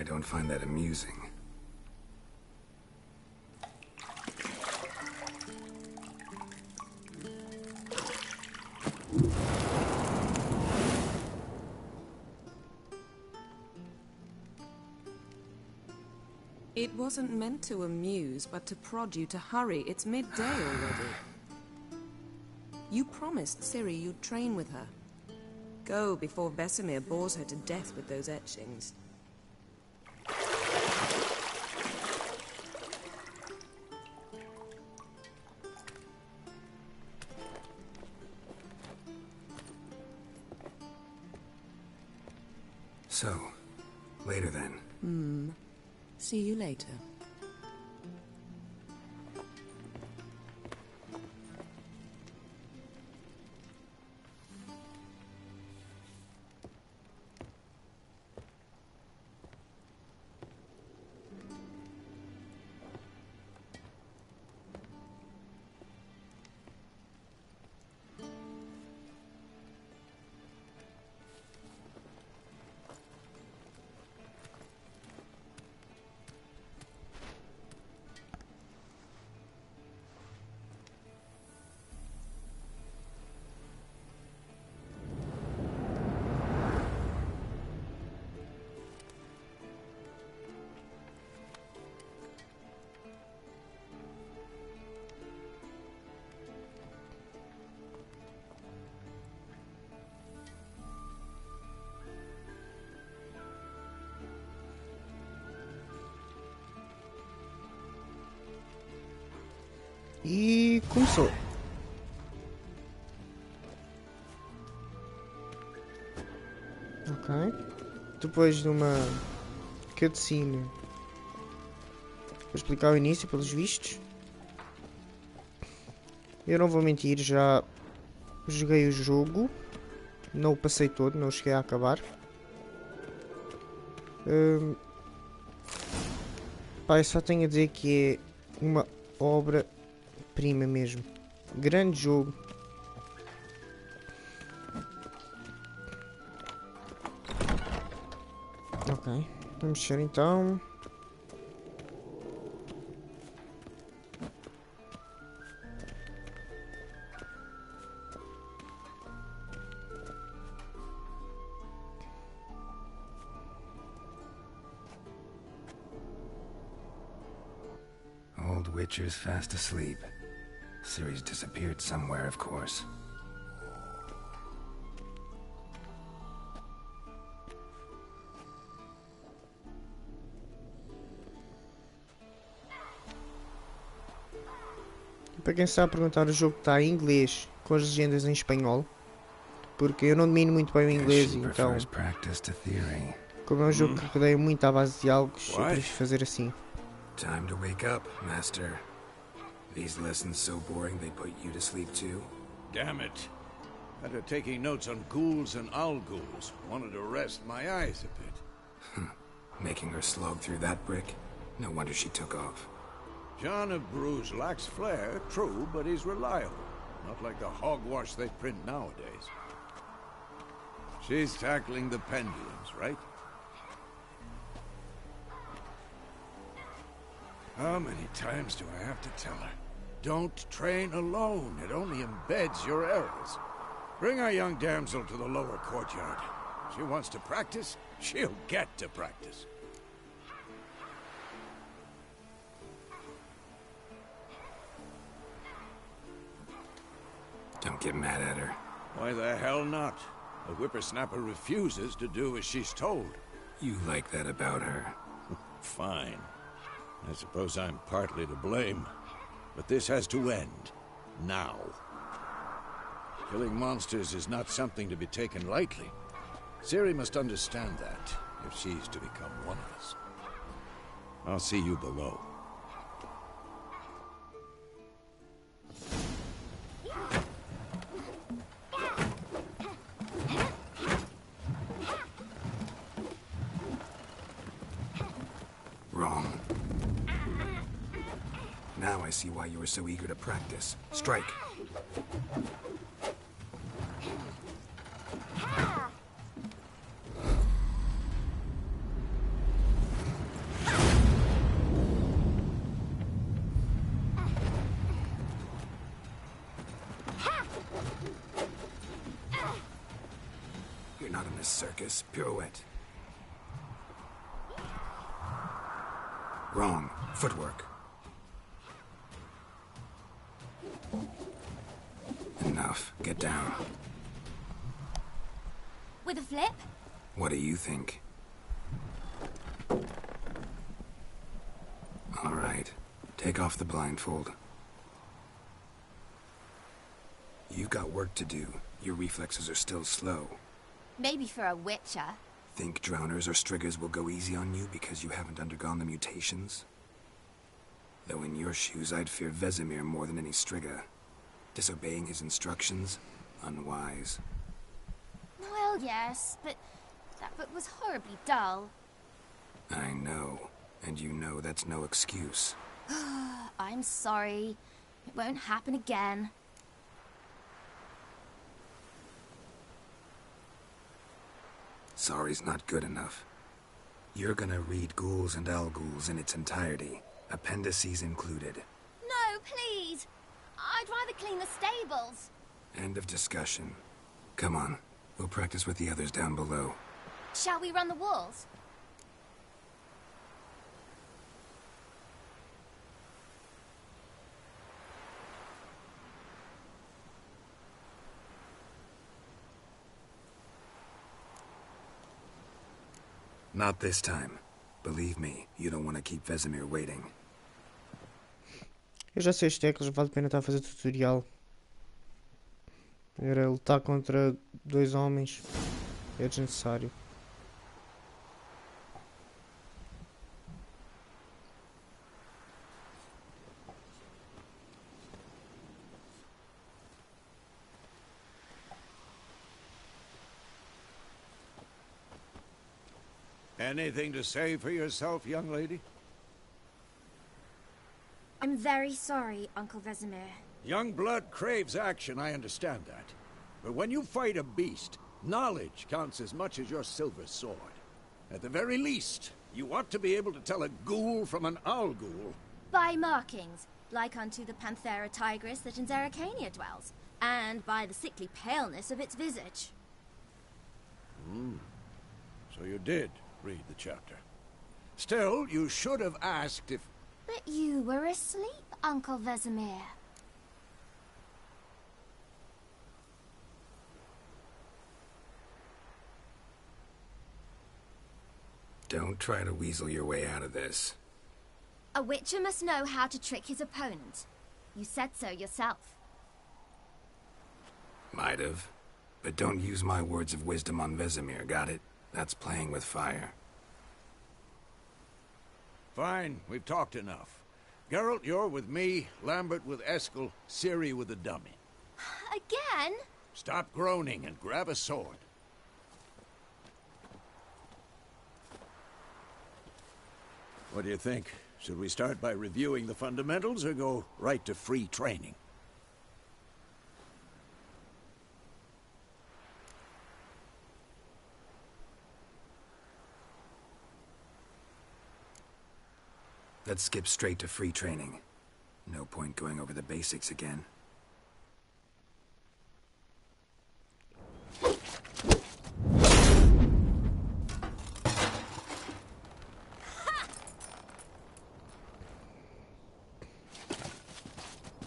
I don't find that amusing. It wasn't meant to amuse, but to prod you to hurry. It's midday already. You promised Ciri you'd train with her. Go before Vesemir bores her to death with those etchings. So, later then. See you later. E começou. Ok. Depois de uma cutscene para explicar o início, pelos vistos. Eu não vou mentir, já joguei o jogo. Não o passei todo, não cheguei a acabar. Pá, eu só tenho a dizer que é uma obra-prima mesmo. Grande jogo. Ok, vamos mexer então. Old Witcher's fast asleep. Ciri's disappeared somewhere, of course. Para quem está a perguntar, o jogo está em inglês com as legendas em espanhol, porque eu não domino muito bem o inglês, então como é um jogo que rodeia muito à base de diálogos, eu prefiro fazer assim. Time to wake up, Master. These lessons so boring they put you to sleep too? Damn it. After taking notes on ghouls and owl-ghouls, wanted to rest my eyes a bit. Making her slog through that brick? No wonder she took off. John of Bruges lacks flair, true, but he's reliable. Not like the hogwash they print nowadays. She's tackling the pendulums, right? How many times do I have to tell her? Don't train alone. It only embeds your errors. Bring our young damsel to the lower courtyard. She wants to practice, she'll get to practice. Don't get mad at her. Why the hell not? The whippersnapper refuses to do as she's told. You like that about her. Fine. I suppose I'm partly to blame. But this has to end. Now. Killing monsters is not something to be taken lightly. Ciri must understand that, if she's to become one of us. I'll see you below. Wrong. Now I see why you were so eager to practice. Strike. not in a circus. Pirouette. Wrong. Footwork. Enough. Get down. With a flip? What do you think? All right. Take off the blindfold. You've got work to do. Your reflexes are still slow. Maybe for a witcher. Think drowners or striggers will go easy on you because you haven't undergone the mutations? Though in your shoes, I'd fear Vesemir more than any strigger. Disobeying his instructions? Unwise. Well, yes, but that book was horribly dull. I know. And you know that's no excuse. I'm sorry. It won't happen again. Sorry's not good enough. You're gonna read Ghouls and Al-Ghouls in its entirety, appendices included. No, please! I'd rather clean the stables. End of discussion. Come on, we'll practice with the others down below. Shall we run the walls? Not this time. Believe me, you don't want to keep Vesemir waiting. Eu já sei as teclas, vale a pena estar a fazer tutorial. Era lutar contra dois homens. É desnecessário. Anything to say for yourself, young lady? I'm very sorry, Uncle Vesemir. Young blood craves action, I understand that. But when you fight a beast, knowledge counts as much as your silver sword. At the very least, you ought to be able to tell a ghoul from an owl-ghoul. By markings, like unto the Panthera tigris that in Zeracania dwells, and by the sickly paleness of its visage. So you did read the chapter. Still, you should have asked if... But you were asleep, Uncle Vesemir. Don't try to weasel your way out of this. A witcher must know how to trick his opponent. You said so yourself. Might have. But don't use my words of wisdom on Vesemir, got it? That's playing with fire. Fine, we've talked enough. Geralt, you're with me, Lambert with Eskel, Ciri with the dummy. Again? Stop groaning and grab a sword. What do you think? Should we start by reviewing the fundamentals or go right to free training? Let's skip straight to free training. No point going over the basics again.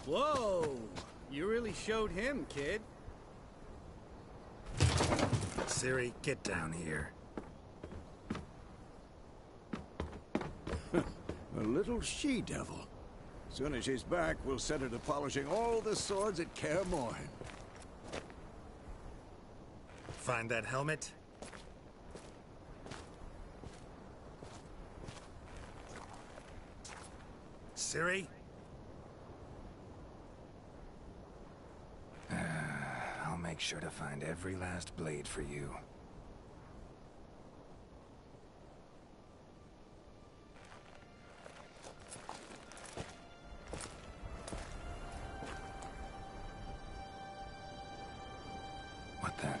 Whoa! You really showed him, kid. Ciri, get down here. A little she-devil. Soon as she's back, we'll set her to polishing all the swords at Kaer Morhen. Find that helmet? Ciri? I'll make sure to find every last blade for you. What the?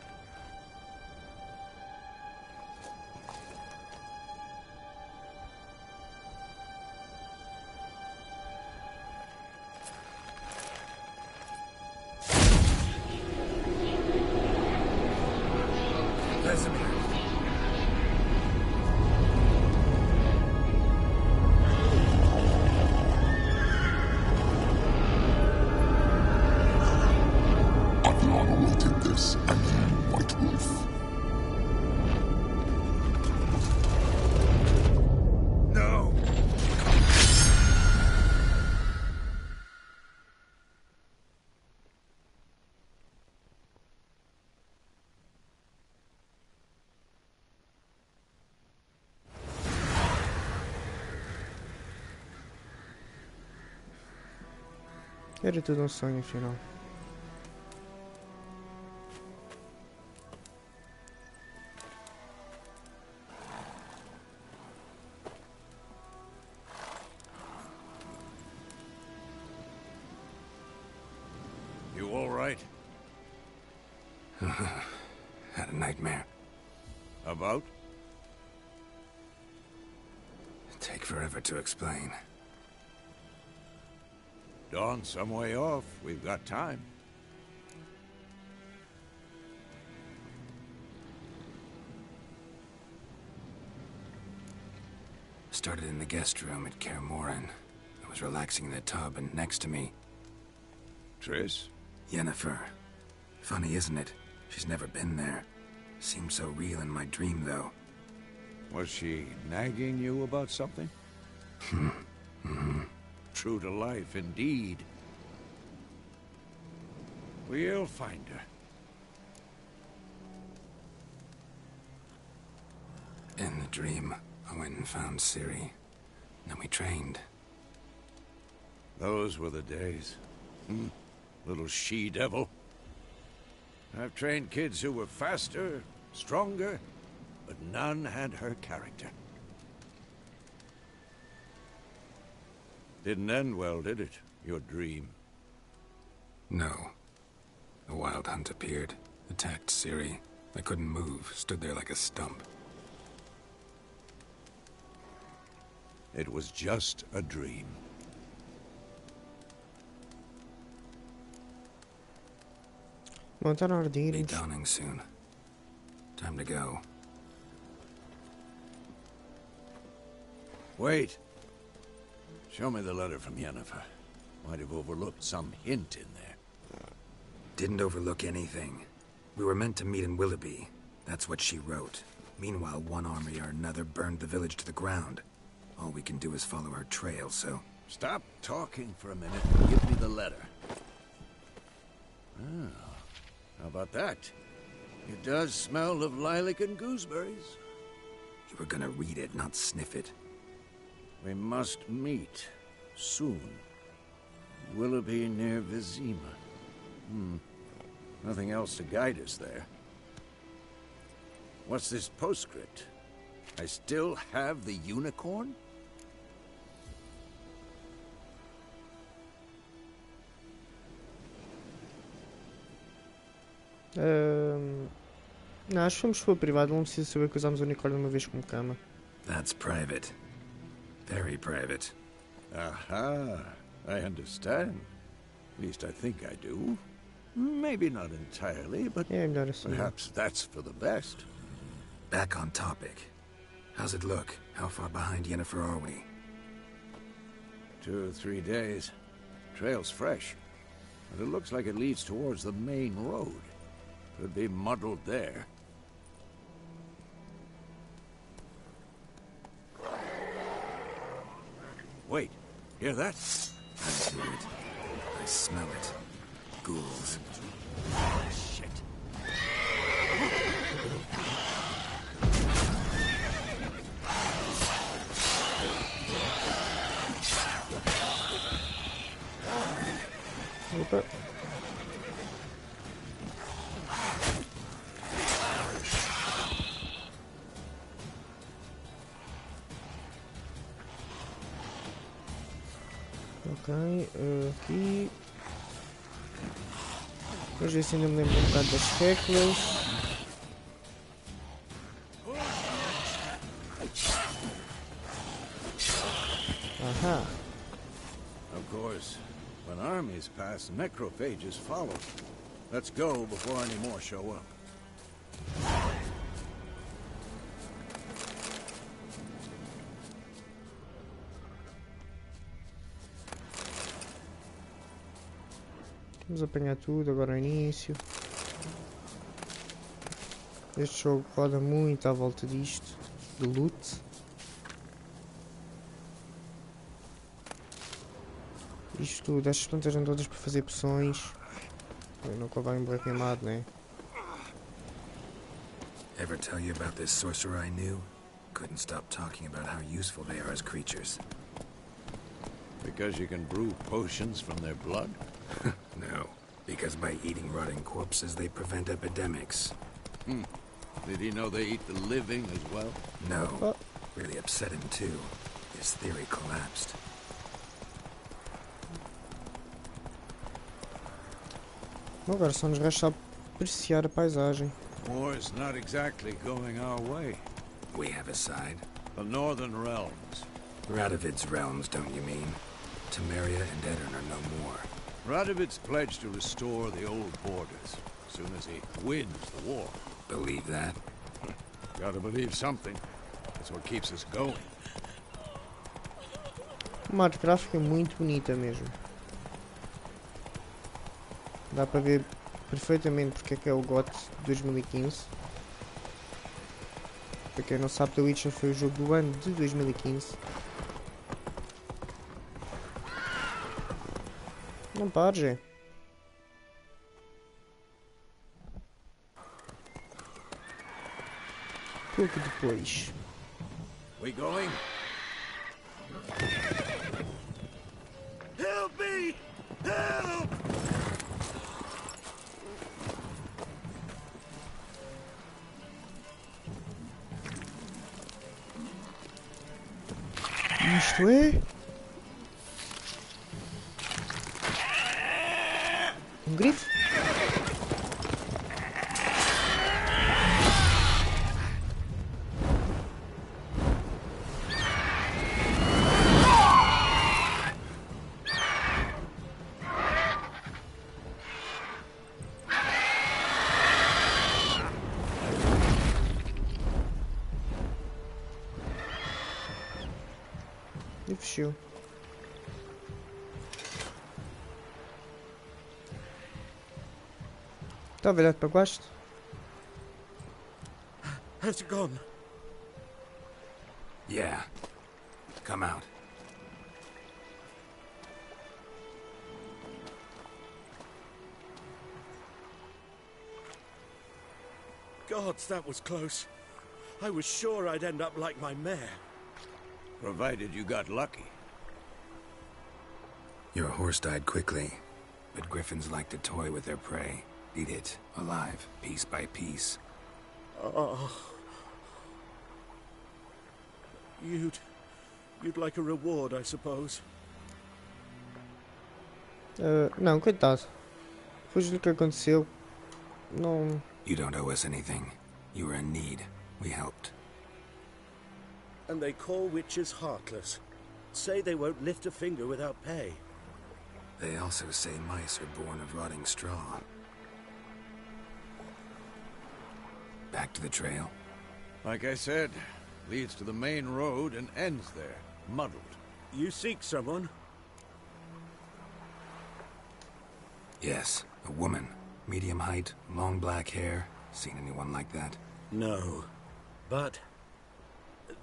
Era tudo um sonho, afinal. You all right? Had a nightmare. About? Take forever to explain. Dawn's some way off. We've got time. Started in the guest room at Kaer Morhen. I was relaxing in the tub, and next to me... Triss? Yennefer. Funny, isn't it? She's never been there. Seemed so real in my dream, though. Was she nagging you about something? True to life, indeed. We'll find her. In the dream, I went and found Ciri. Then we trained. Those were the days. Little she-devil. I've trained kids who were faster, stronger, but none had her character. Didn't end well, did it? Your dream? No. A wild hunt appeared, attacked Ciri. I couldn't move, stood there like a stump. It was just a dream. Bom, tá na hora de Be irmos. dawning soon. Time to go. Wait. Show me the letter from Yennefer. Might have overlooked some hint in there. Didn't overlook anything. We were meant to meet in Willoughby. That's what she wrote. Meanwhile, one army or another burned the village to the ground. All we can do is follow her trail, so... Stop talking for a minute and give me the letter. Oh, how about that? It does smell of lilac and gooseberries. You were gonna read it, not sniff it. We must meet soon. Willoughby near Vizima. Nothing else to guide us there. What's this postscript? I still have the unicorn? Não, acho que fomos para o privado, não preciso saber que usámos o unicórnio uma vez como cama. That's private. Very private. Aha, I understand. At least I think I do. Maybe not entirely, but É melhor assim. perhaps that's for the best. Back on topic. How's it look? How far behind Yennefer are we? 2 or 3 days. Trail's fresh. And it looks like it leads towards the main road. Could be muddled there. Wait, hear that? I hear it. I smell it. Ghouls. Shit. Opa. Ok, aqui. Vamos ver se ainda me lembro um bocado das teclas. Aha. Of course, when armies pass, necrophages follow. Let's go before any more show up. Vamos apanhar tudo agora no início. Este jogo roda muito à volta disto, de loot. Isto tudo, estas plantas são todas para fazer poções. Eu nunca vai um buraco queimado, né? Ever tell you about this sorcerer I knew? Couldn't stop talking about how useful they are as creatures. Because you can brew potions from their blood? No, because by eating rotting corpses, they prevent epidemics. Did he know they eat the living as well? No. Really upset him, too. His theory collapsed. Agora só nos resta apreciar a paisagem. War's not exactly going our way. We have a side. The Northern Realms. Radovid's realms, don't you mean? Temeria and Edirn are no more. Radovid's pledged to restore the old borders as soon as he wins the war. Believe that? Gotta believe something. That's what keeps us going. Uma arte gráfica muito bonita mesmo. Dá para ver perfeitamente porque é que é o GOT de 2015. Para quem não sabe, The Witcher foi o jogo do ano de 2015. Não pares, é. Pouco depois. We going? Help me! Help! Isto é? Um grifo? E fechou. Está virado para baixo? How's it gone? Yeah. Come out. Gods, that was close. I was sure I'd end up like my mare. Provided you got lucky. Your horse died quickly, but griffins like to toy with their prey. Eat it, alive, piece by piece. Oh. You'd like a reward, I suppose. Não, coitado. Depois do que aconteceu, não... You don't owe us anything. You were in need. We helped. And they call witches heartless. Say they won't lift a finger without pay. They also say mice are born of rotting straw. Back to the trail? Like I said, leads to the main road and ends there, muddled. You seek someone? Yes, a woman. Medium height, long black hair. Seen anyone like that? No. But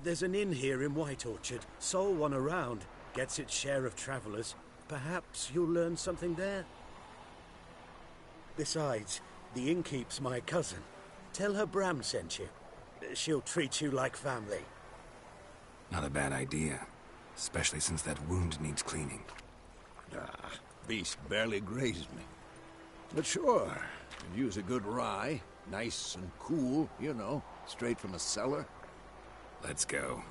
there's an inn here in White Orchard. Sole one around. Gets its share of travelers. Perhaps you'll learn something there. Besides, the innkeep's my cousin. Tell her Bram sent you. She'll treat you like family. Not a bad idea. Especially since that wound needs cleaning. Ah, beast barely grazed me. But sure, could use a good rye. Nice and cool, you know, straight from a cellar. Let's go.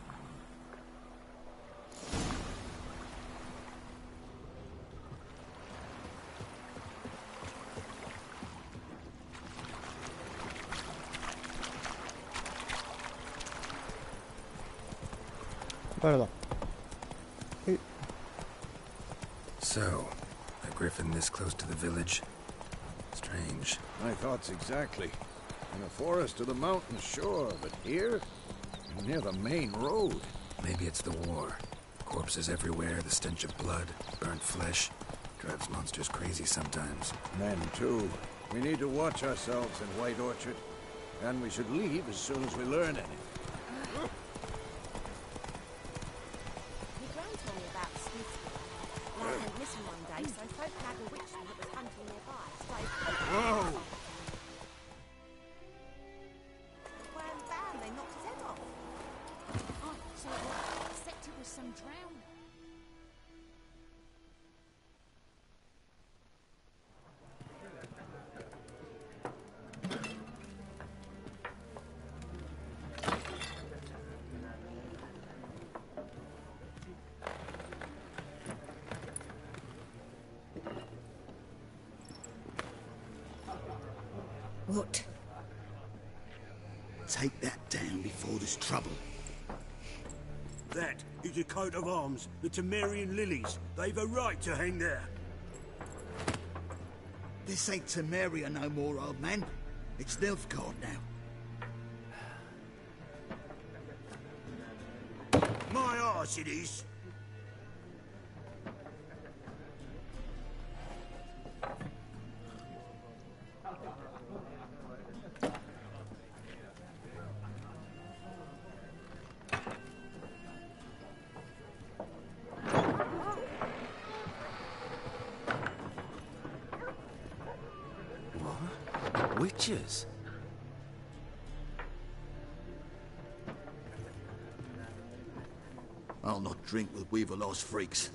Bora lá. So, a griffin this close to the village? Strange. My thoughts exactly. In a forest to the mountains, sure, but here? Near the main road. Maybe it's the war. Corpses everywhere, the stench of blood, burnt flesh. Drives monsters crazy sometimes. Men, too. We need to watch ourselves in White Orchard. And we should leave as soon as we learn anything. Your gran told me about the Smiths. Lad went missing one day, so folk had a witchman that was hunting nearby. Started poking Whoa! him. Wham bam, they knocked his head off. Oh, so except it was some drown. What? Take that down before there's trouble. That is a coat of arms, the Temerian lilies. They've a right to hang there. This ain't Temeria no more, old man. It's Nilfgaard now. My arse it is. Witches? I'll not drink with Weaverlost freaks.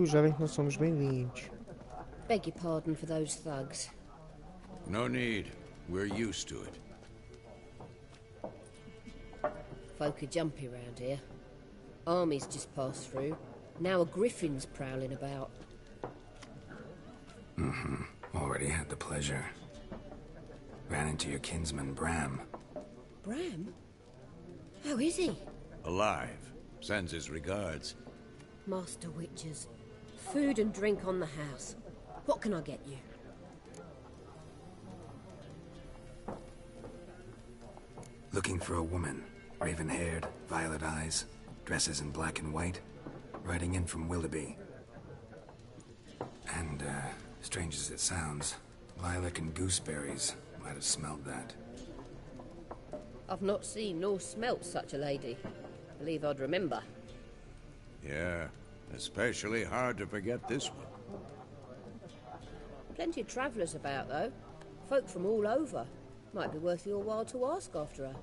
Já bem que nós somos bem-vindos. Beg your pardon for those thugs. No need. We're used to it. Folk are jumpy round here. Armies just passed through. Now a griffin's prowling about. Already had the pleasure. Ran into your kinsman, Bram. Bram? How is he? Alive. Sends his regards. Master Witchers. Food and drink on the house. What can I get you? Looking for a woman. Raven-haired, violet eyes, dresses in black and white. Riding in from Willoughby. And, strange as it sounds, lilac and gooseberries might have smelled that. I've not seen nor smelt such a lady. Believe I'd remember. Yeah, especially hard to forget this one. Plenty of travellers about, though. Folk from all over. Might be worth your while to ask after her.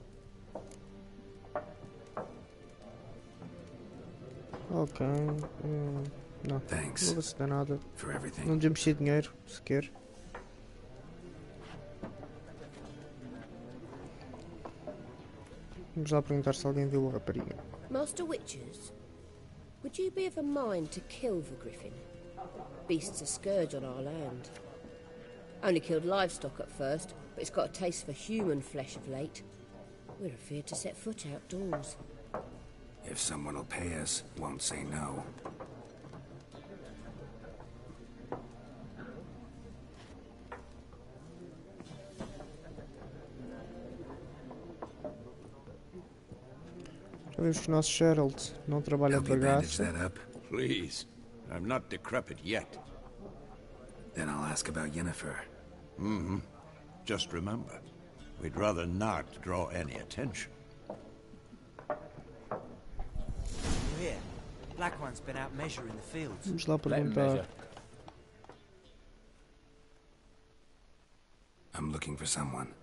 Ok. Não. Thanks. Não vou se dar nada. For everything. Não devemos ter dinheiro, sequer. Vamos lá perguntar se alguém viu a rapariga. Master Witchers, would you be of a mind to kill the griffin? Beast's a scourge on our land. Only killed livestock at first, but it's got a taste for human flesh of late. We're afeard to set foot outdoors. If someone will pay us, won't say no. Já vimos que o nosso Gerald não trabalha Help de you bandage bagaço. that up? Please. I'm not decrepit yet. Then I'll ask about Yennefer. Just remember, we'd rather not draw any attention. Here. Black one's been out measuring the fields. Vamos lá Let him perguntar. measure. I'm looking for someone.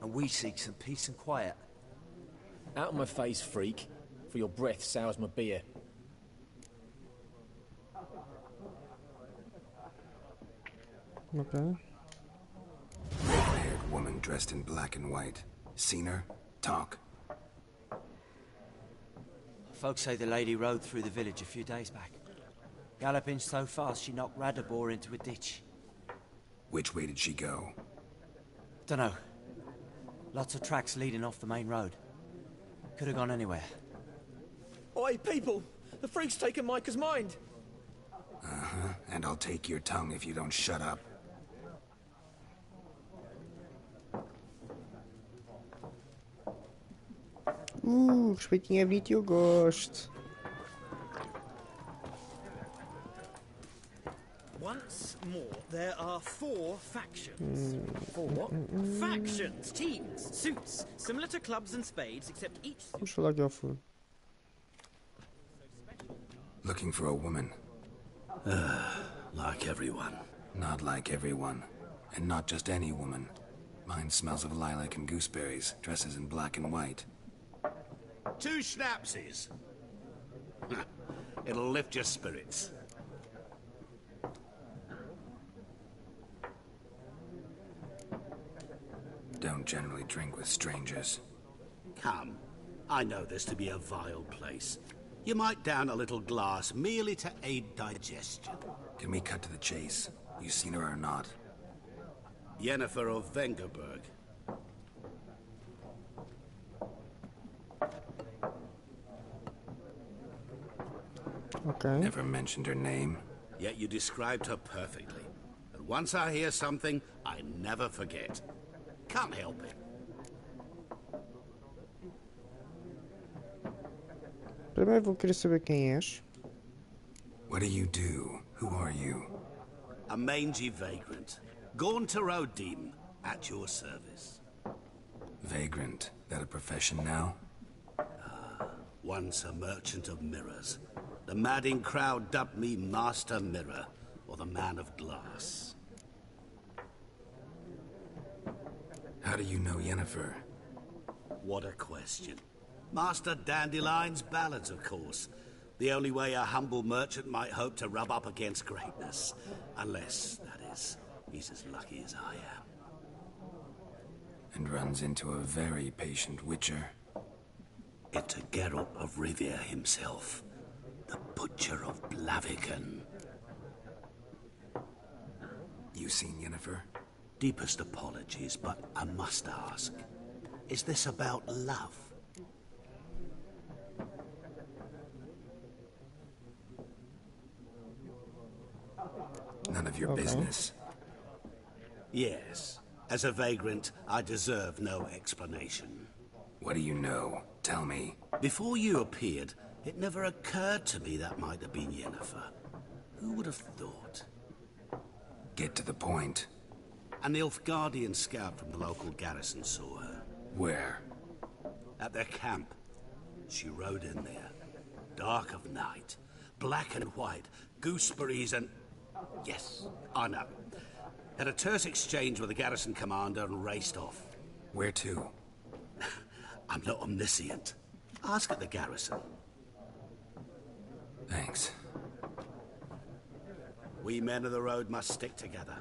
And we seek some peace and quiet. Out of my face, freak. For your breath sours my beer. Ok. Red-haired woman dressed in black and white. Seen her? Talk. Folks say the lady rode through the village a few days back. Galloping so fast she knocked Radabor into a ditch. Which way did she go? Dunno. Lots of tracks leading off the main road. Could have gone anywhere. Oi, people! The freak's taken Micah's mind! And I'll take your tongue if you don't shut up. Respeitinho é bonito e eu gosto. Once more, there are 4 factions. 4 factions, teams, suits, similar to clubs and spades, except each suit. Vamos falar aqui ao fundo. Looking for a woman. Like everyone. Not like everyone. And not just any woman. Mine smells of lilac and gooseberries, dresses in black and white. 2 schnapsies. It'll lift your spirits. Don't generally drink with strangers. Come. I know this to be a vile place. You might down a little glass merely to aid digestion. Can we cut to the chase? You seen her or not? Yennefer of Vengerberg. Okay. Never mentioned her name. Yet you described her perfectly. And once I hear something, I never forget. Can't help it. Primeiro vou querer saber quem és. What do you do? Who are you? A mangy vagrant. Gaunter O'Deem, at your service. Vagrant. That a profession now? Once a merchant of mirrors. The madding crowd dubbed me Master Mirror, or the Man of Glass. How do you know Yennefer? What a question. Master Dandelion's ballads, of course. The only way a humble merchant might hope to rub up against greatness. Unless, that is, he's as lucky as I am. And runs into a very patient witcher. Into Geralt of Rivia himself. The Butcher of Blaviken. You seen Yennefer? Deepest apologies, but I must ask. Is this about love? None of your business. Yes. As a vagrant, I deserve no explanation. What do you know? Tell me. Before you appeared, it never occurred to me that might have been Yennefer. Who would have thought? Get to the point. An Nilfgaardian scout from the local garrison saw her. Where? At their camp. She rode in there. Dark of night. Black and white. Gooseberries and... Yes, I know. Had a terse exchange with the garrison commander and raced off. Where to? I'm not omniscient. Ask at the garrison. Thanks. We men of the road must stick together.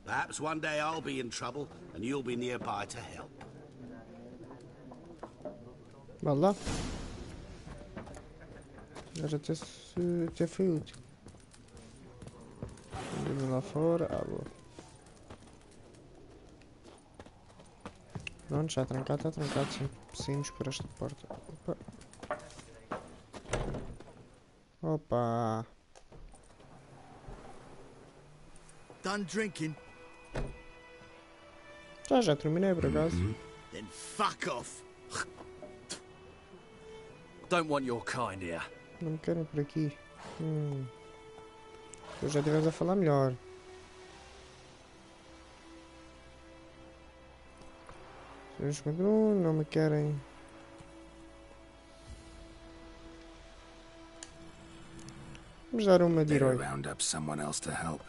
Perhaps one day I'll be in trouble and you'll be nearby to help. Valla. Agora até foi útil. Vamos lá fora. Ah, boa. Pronto, já trancado, está trancado. Sempre saímos por esta porta. Opa. Opa. Done drinking? Já terminei, por acaso. Then fuck off. Don't want your kind here. Não me querem por aqui. Eu já estivemos a falar melhor. Eles continuam, não me querem. Vamos dar uma de herói. Round up someone else to help.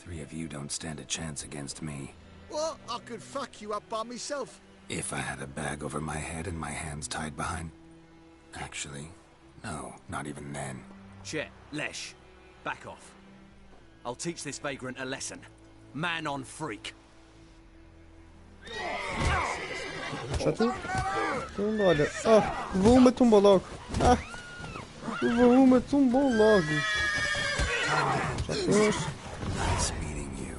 Three of you don't stand a chance against me. What? I could fuck you up by myself. If I had a bag over my head and my hands tied behind... Actually, no, not even then. Chet, Lesh, back off. I'll teach this vagrant a lesson. Man on freak. Já tu? Então, olha. Oh, levou uma, tumbou logo. Ah, levou uma, tumbou logo. Já fez.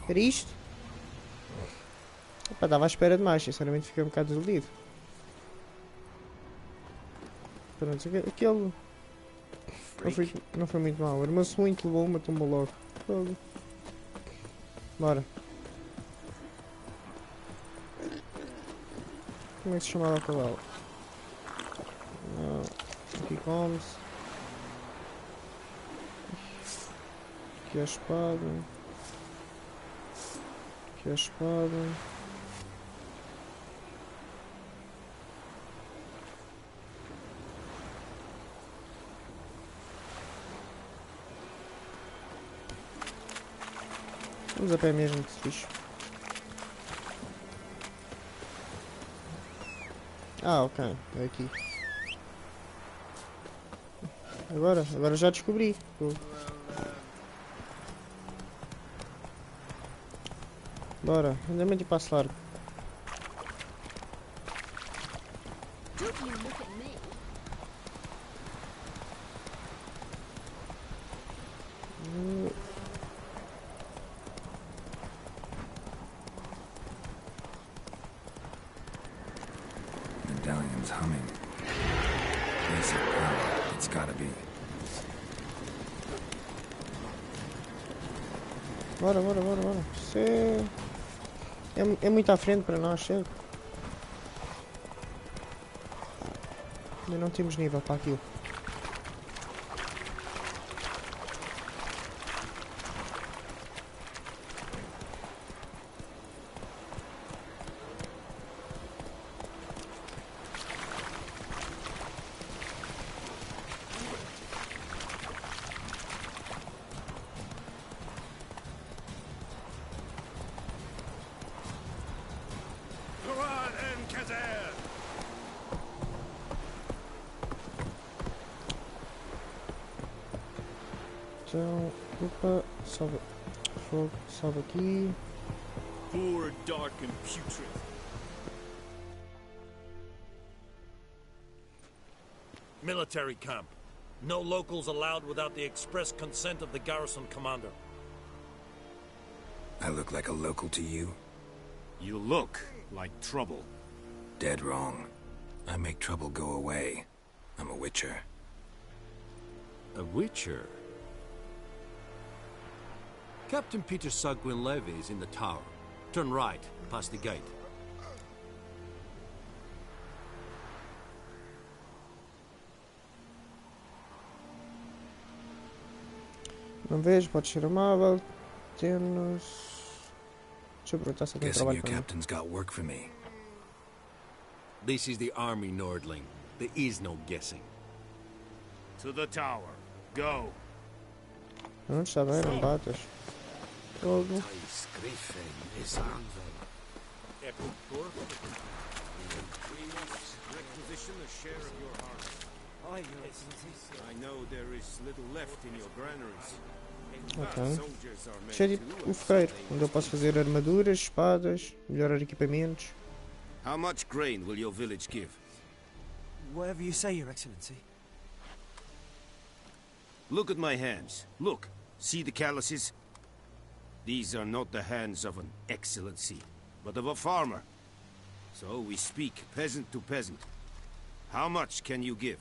Era isto? Opa, estava à espera demais, sinceramente fiquei um bocado desiludido. Pronto, aquele não foi muito mal. Armou-se muito, levou uma, tumbou logo. Fogo. Bora. Como é que se chamava o cavalo? Não. Aqui come-se. Aqui a espada. Aqui a espada. Vamos a pé mesmo, que se fixe. Ah, ok, é aqui. Agora já descobri. Bora, andamento e passo largo. It's gotta be. Bora. Isso é muito à frente para nós, certo? Ainda não temos nível para aquilo. Então, opa, salva, fogo, salva aqui. Poor, dark and putrid. Military camp. No locals allowed without the express consent of the garrison commander. I look like a local to you? You look like trouble. Dead wrong. I make trouble go away. I'm a witcher. A witcher? Captain Peter Sagwin Levy is in the tower. Turn right, past the gate. Não vejo, pode ser amável. Temos... Deixa eu perguntar se tem Guessing trabalho your para mim. captain's got work for me. This is the army, Nordling. There is no guessing. To the tower. Go. Não está bem, não batas. Fogo. Requisition a share of your harvest. I know there is little left in your granaries. Ok. Isto é tipo o ferreiro, onde eu posso fazer armaduras, espadas, melhorar equipamentos. How much grain will your village give? Whatever you say, Your Excellency. Look at my hands. Look. See the calluses? These are not the hands of an excellency, but of a farmer. So we speak peasant to peasant. How much can you give?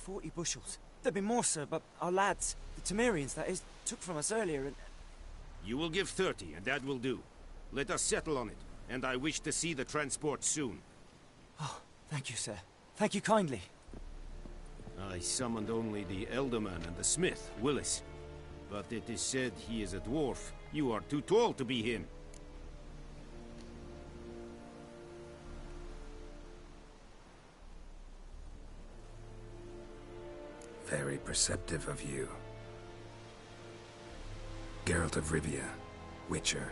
40 bushels. There'd be more, sir, but our lads, the Temerians, that is, took from us earlier and... You will give 30, and that will do. Let us settle on it, and I wish to see the transport soon. Oh, thank you, sir. Thank you kindly. I summoned only the Elderman and the smith, Willis. But it is said he is a dwarf. You are too tall to be him. Very perceptive of you. Geralt of Rivia, Witcher.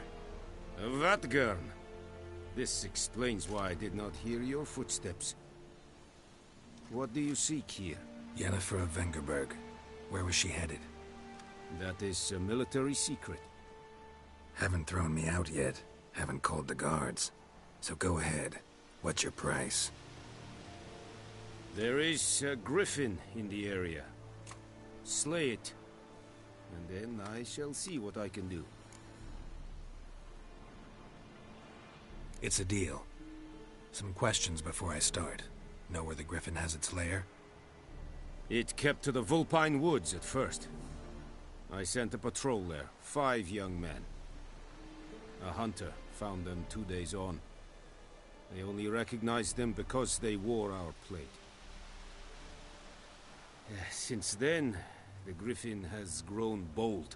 Vatgern. This explains why I did not hear your footsteps. What do you seek here? Yennefer of Vengerberg. Where was she headed? That is a military secret. Haven't thrown me out yet. Haven't called the guards. So go ahead. What's your price? There is a griffin in the area. Slay it. And then I shall see what I can do. It's a deal. Some questions before I start. Know where the griffin has its lair? It kept to the Vulpine Woods at first. I sent a patrol there, 5 young men. A hunter found them 2 days on. They only recognized them because they wore our plate. Since then, the griffin has grown bold.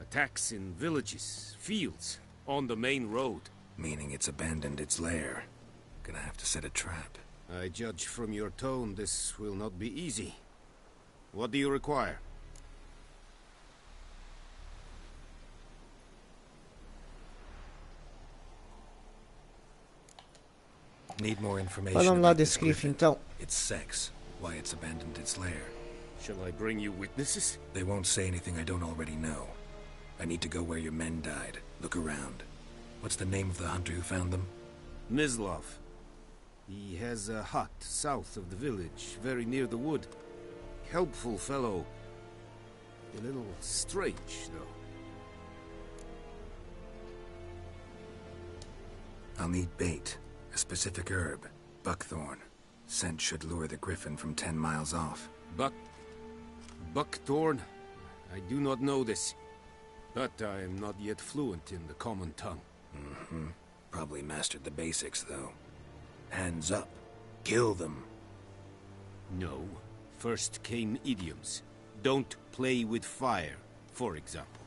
Attacks in villages, fields, on the main road. Meaning it's abandoned its lair. Gonna have to set a trap. I judge from your tone this will not be easy. What do you require? Need more information. Vamos lá about desse this griffin, griffin. então. Its sex, why it's abandoned its lair. Shall I bring you witnesses? They won't say anything I don't already know. I need to go where your men died. Look around. What's the name of the hunter who found them? Mislov. He has a hut south of the village, very near the wood. Helpful fellow. A little strange, though. I'll need bait, a specific herb, buckthorn. Scent should lure the griffin from 10 miles off. Buckthorn? I do not know this. But I am not yet fluent in the common tongue. Mm-hmm. Probably mastered the basics, though. Hands up. Kill them. No. First came idioms. Don't play with fire, for example.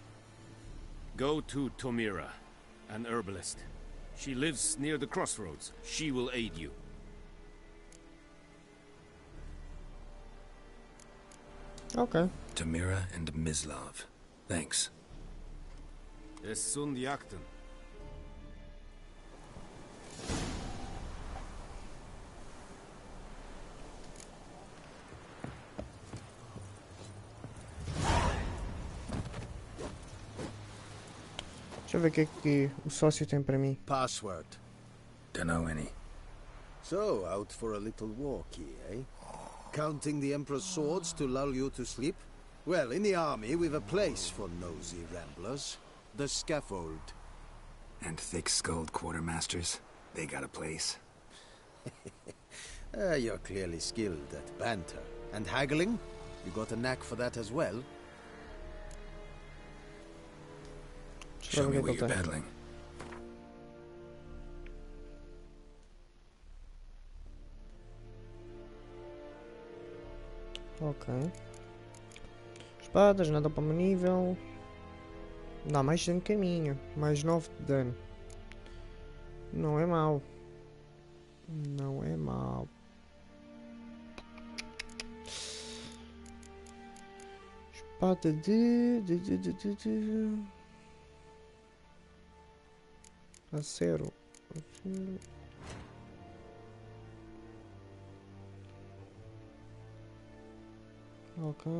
Go to Tomira, an herbalist. She lives near the crossroads. She will aid you. Ok. Tomira and Mislav. Thanks. Es sunt jakten. Deixa eu ver o que é que o sócio tem para mim. Password. Don't know any. So, out for a little walkie, eh? Counting the Emperor's swords to lull you to sleep? Well, in the army, we've a place for nosy ramblers. The scaffold. And thick-skulled quartermasters? They got a place. You're clearly skilled at banter. And haggling? You got a knack for that as well? Show me what you're peddling. Ok. Espadas, nada para o meu nível. Dá mais dano que a minha. Mais 9 de dano. Não é mau. Não é mau. Espada de acero. Ok.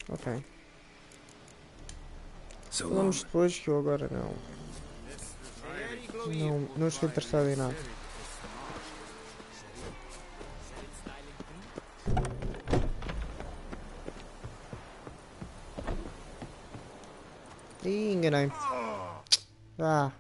Ok. Falamos depois, que eu agora não estou interessado em nada. Ih, enganei-me. Ah.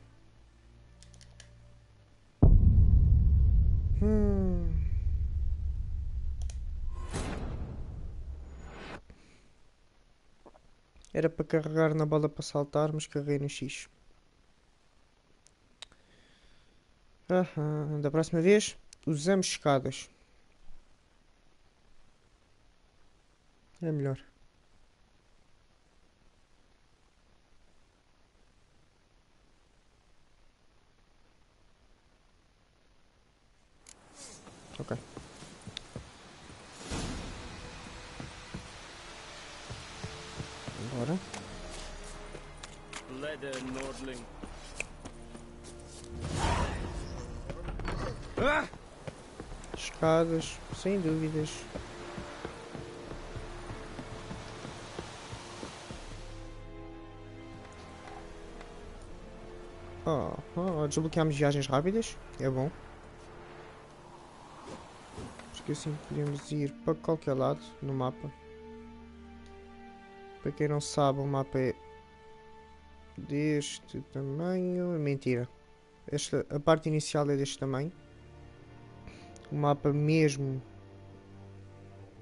Era para carregar na bola para saltar, mas carreguei no X. Da próxima vez, usamos escadas. É melhor. Ok. Bora. Leather Nordling. Escadas, sem dúvidas. Desbloqueamos viagens rápidas, é bom. Acho que assim podemos ir para qualquer lado no mapa. Para quem não sabe, o mapa é deste tamanho. Mentira. A parte inicial é deste tamanho. O mapa mesmo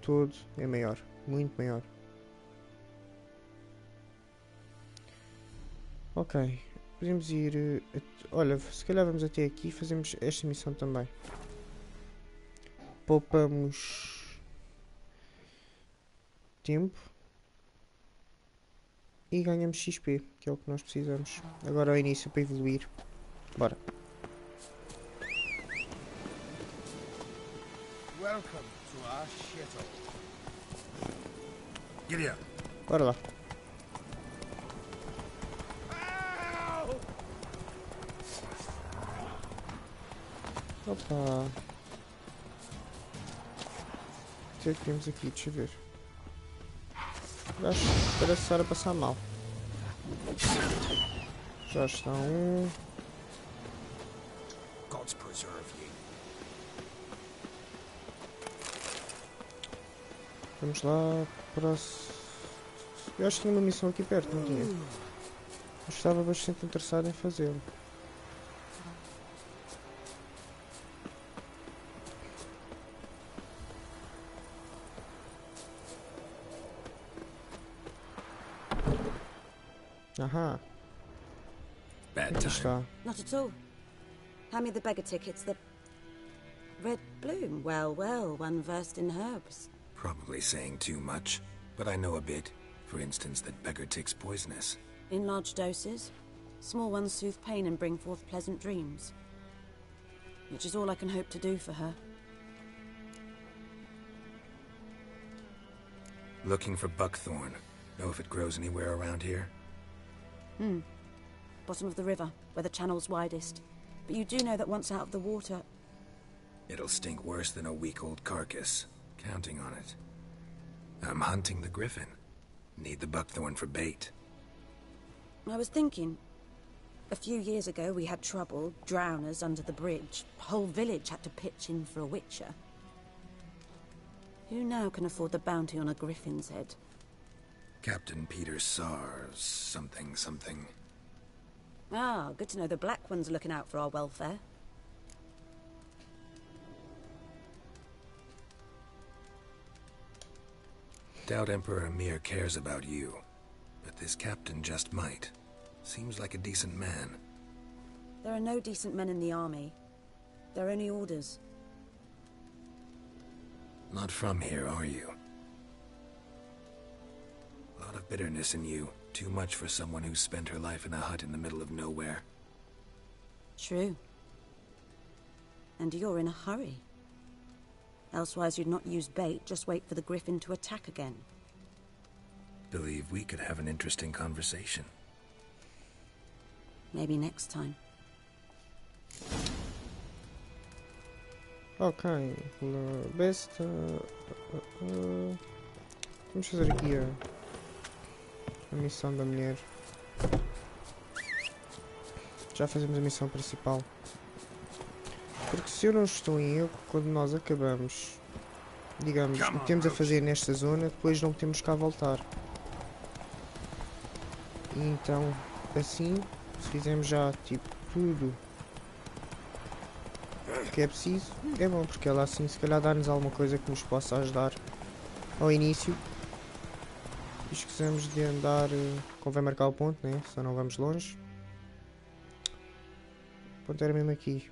todo é maior, muito maior. Ok, podemos ir. Olha, se calhar vamos até aqui e fazemos esta missão também. Poupamos tempo e ganhamos XP, que é o que nós precisamos. Agora ao início para evoluir. Bora. Welcome to our shithole. Giddy up. Bora lá. Opa. O que é que temos aqui? Deixa eu ver. Acho que parece estar a passar mal. Já está um. Gods preserve you. Vamos lá. Eu acho que tinha uma missão aqui perto, não tinha? Eu estava bastante interessado em fazê-lo. Aha. Bad time. Not at all. Hand me the beggar tickets. The red bloom. Well, well, one versed in herbs. Probably saying too much, but I know a bit. For instance, that beggar tick's poisonous. In large doses. Small ones soothe pain and bring forth pleasant dreams. Which is all I can hope to do for her. Looking for buckthorn. Know if it grows anywhere around here? Bottom of the river, where the channel's widest. But you do know that once out of the water... It'll stink worse than a week-old carcass. Counting on it. I'm hunting the griffin. Need the buckthorn for bait. I was thinking... A few years ago we had trouble, drowners under the bridge. Whole village had to pitch in for a witcher. Who now can afford the bounty on a griffin's head? Captain Peter Sars, something. Ah, good to know the Black One's looking out for our welfare. Doubt Emperor Emir cares about you, but this captain just might. Seems like a decent man. There are no decent men in the army. There are only orders. Not from here, are you? A lot of bitterness in you. Too much for someone who's spent her life in a hut in the middle of nowhere. True. And you're in a hurry. Elsewise you'd not use bait, just wait for the griffin to attack again. Believe we could have an interesting conversation. Maybe next time. Ok, best. Vamos fazer aqui a missão da mulher. Já fazemos a missão principal. Porque se eu não estou em erro, quando nós acabamos, digamos, o que temos a fazer nesta zona, depois não temos cá voltar. E então, assim, se fizermos já tipo tudo que é preciso, é bom, porque ela assim se calhar dá-nos alguma coisa que nos possa ajudar ao início. E esquecemos de andar, convém marcar o ponto, né? Senão não vamos longe. O ponto era mesmo aqui.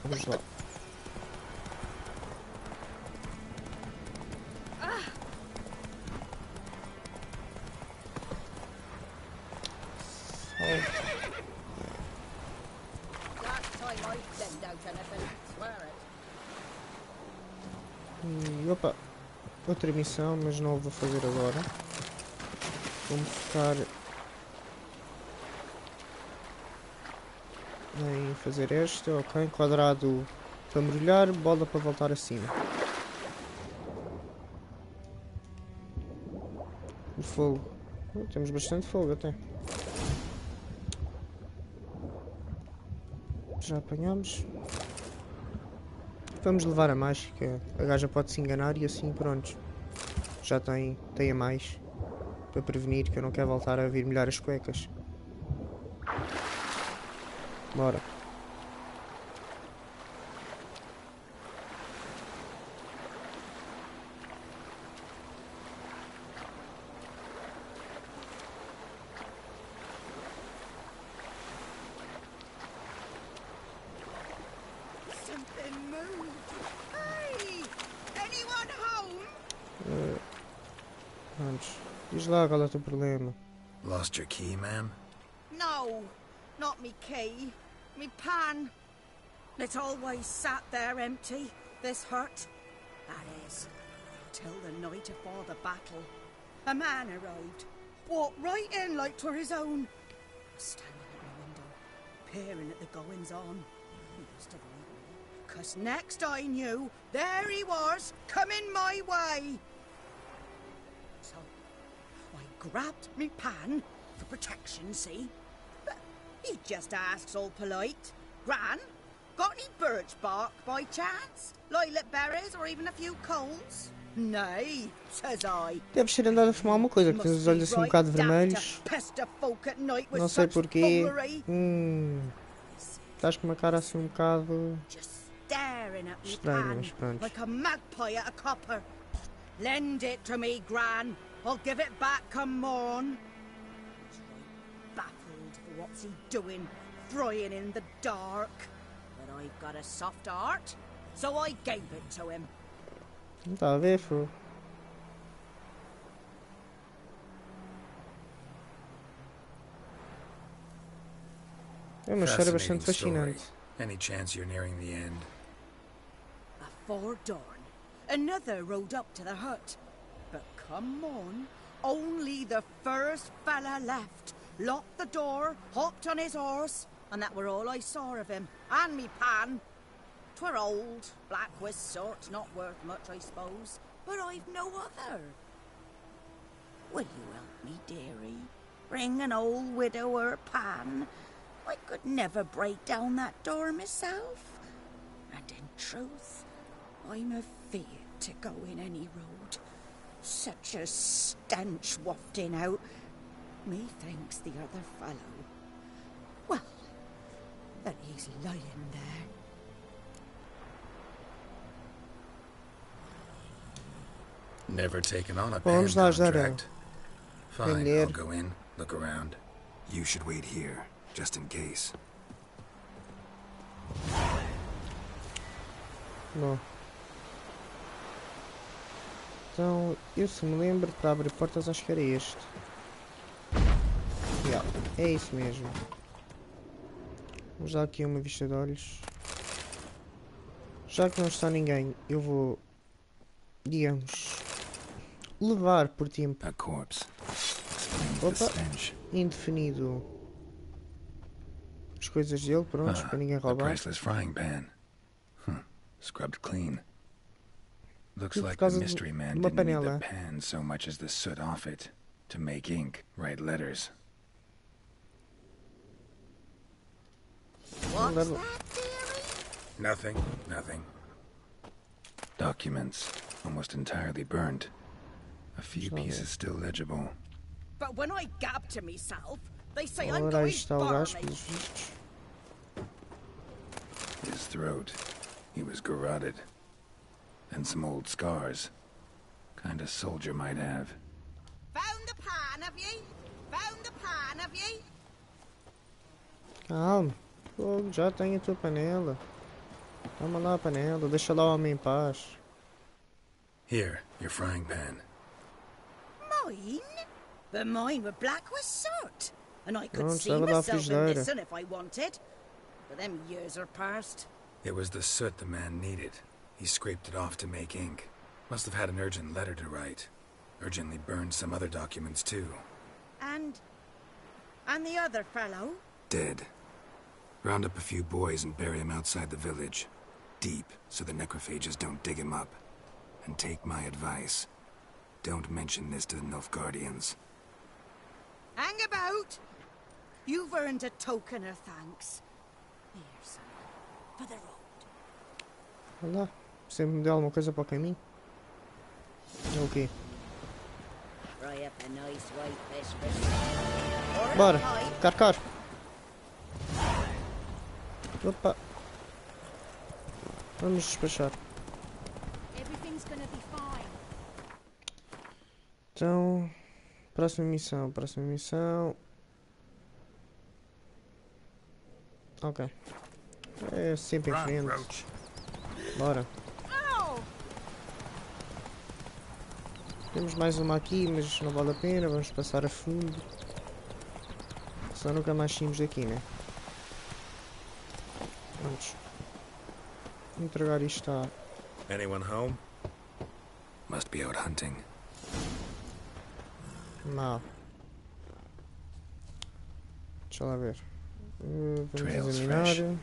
Vamos lá. E opa, outra missão, mas não a vou fazer agora. Vou-me focar em fazer esta, ok, quadrado para mergulhar, bola para voltar acima. O fogo, temos bastante fogo até. Já apanhamos. Vamos levar a mágica, a gaja pode se enganar e assim pronto. Já tem a mais para prevenir que eu não quero voltar a vir molhar as cuecas. Bora. Diz lá qual é o teu problema. Lost your key, ma'am? No, not me key. Me pan. It always sat there empty, this hut. That is, till the night afore the battle. A man arrived, walked right in like 'twere his own. Standing at my window, peering at the goings-on. He must have liked me, 'cause next I knew, there he was, coming my way. So I grabbed me pan for protection, see? But he just asks all polite, Gran, Got any birch bark by chance? Lilac berries or even a few coals? Nay, says I. Deves ter andado a fumar alguma coisa, que tens os olhos assim um bocado vermelhos. Não sei porquê. Estás com uma cara assim um bocado estranha, mas pronto. Like a magpie at a copper. Lend it to me, Gran. I'll give it back come morn. He's right baffled for what's he doing, frying in the dark. But I've got a soft heart, so I gave it to him. Não está a ver, fogo. É uma história bastante fascinante. Any chance you're nearing the end? Before dawn, another rode up to the hut. But come on, only the first fella left. Locked the door, hopped on his horse, and that were all I saw of him. And me pan. 'Twere old, black with sort, not worth much, I suppose. But I've no other. Will you help me, dearie? Bring an old widower pan. I could never break down that door myself. And in truth, I'm afeard to go in any road. Such a stench wafting out. Methinks the other fellow, well, that he's lying there. Never taken on a Vamos band lá ajudar ela. contract. Fine, I'll go in, look around. You should wait here, just in case. Bom. Então, eu se me lembro, para abrir portas acho que era este. Yeah, é isso mesmo. Vamos dar aqui uma vista de olhos. Já que não está ninguém, eu vou, digamos, levar por tempo indefinido as coisas dele, prontos, para ninguém roubar. Scrubbed clean. Looks Tudo por like the causa mystery man de uma didn't need panela. the pan so much as the soot off it to make ink, write letters. What's that, dearie? Nothing. Documents, almost entirely burnt. A few pieces still legible. But when I gab to myself, they say I'm Ora, aí going está o gajo, barley. pelos vistos. His throat, he was garroted. And some old scars. Kind of soldier might have. Found the pan, have ye? Found the pan, have ye? Calma. Pô, já tenho a tua panela. Toma lá a panela, deixa lá o homem em paz. Here, your frying pan. Mine? But mine were black with soot. And I could Pronto, see leva lá a myself in frigideira. this one if I wanted. But them years are past. It was the soot the man needed. He scraped it off to make ink. Must have had an urgent letter to write. Urgently burned some other documents too. And the other fellow? Dead. Round up a few boys and bury him outside the village. Deep, so the necrophages don't dig him up. And take my advice. Don't mention this to the Nilfgaardians. Hang about! You've earned a token of thanks. Here, son, for the road. Olha lá, sempre me deu alguma coisa para o caminho. É o quê? Fry up a nice white fish for Bora, carcar. Opa. Vamos despachar. Everything's gonna be fine. Então, próxima missão. Ok. É sempre em frente. Bora. Temos mais uma aqui, mas não vale a pena. Vamos passar a fundo. Só nunca mais saímos daqui, né? Vamos entregar isto à... Anyone home? Must be out hunting. Não. Deixa lá ver. Vamos Trails examinar. fresh.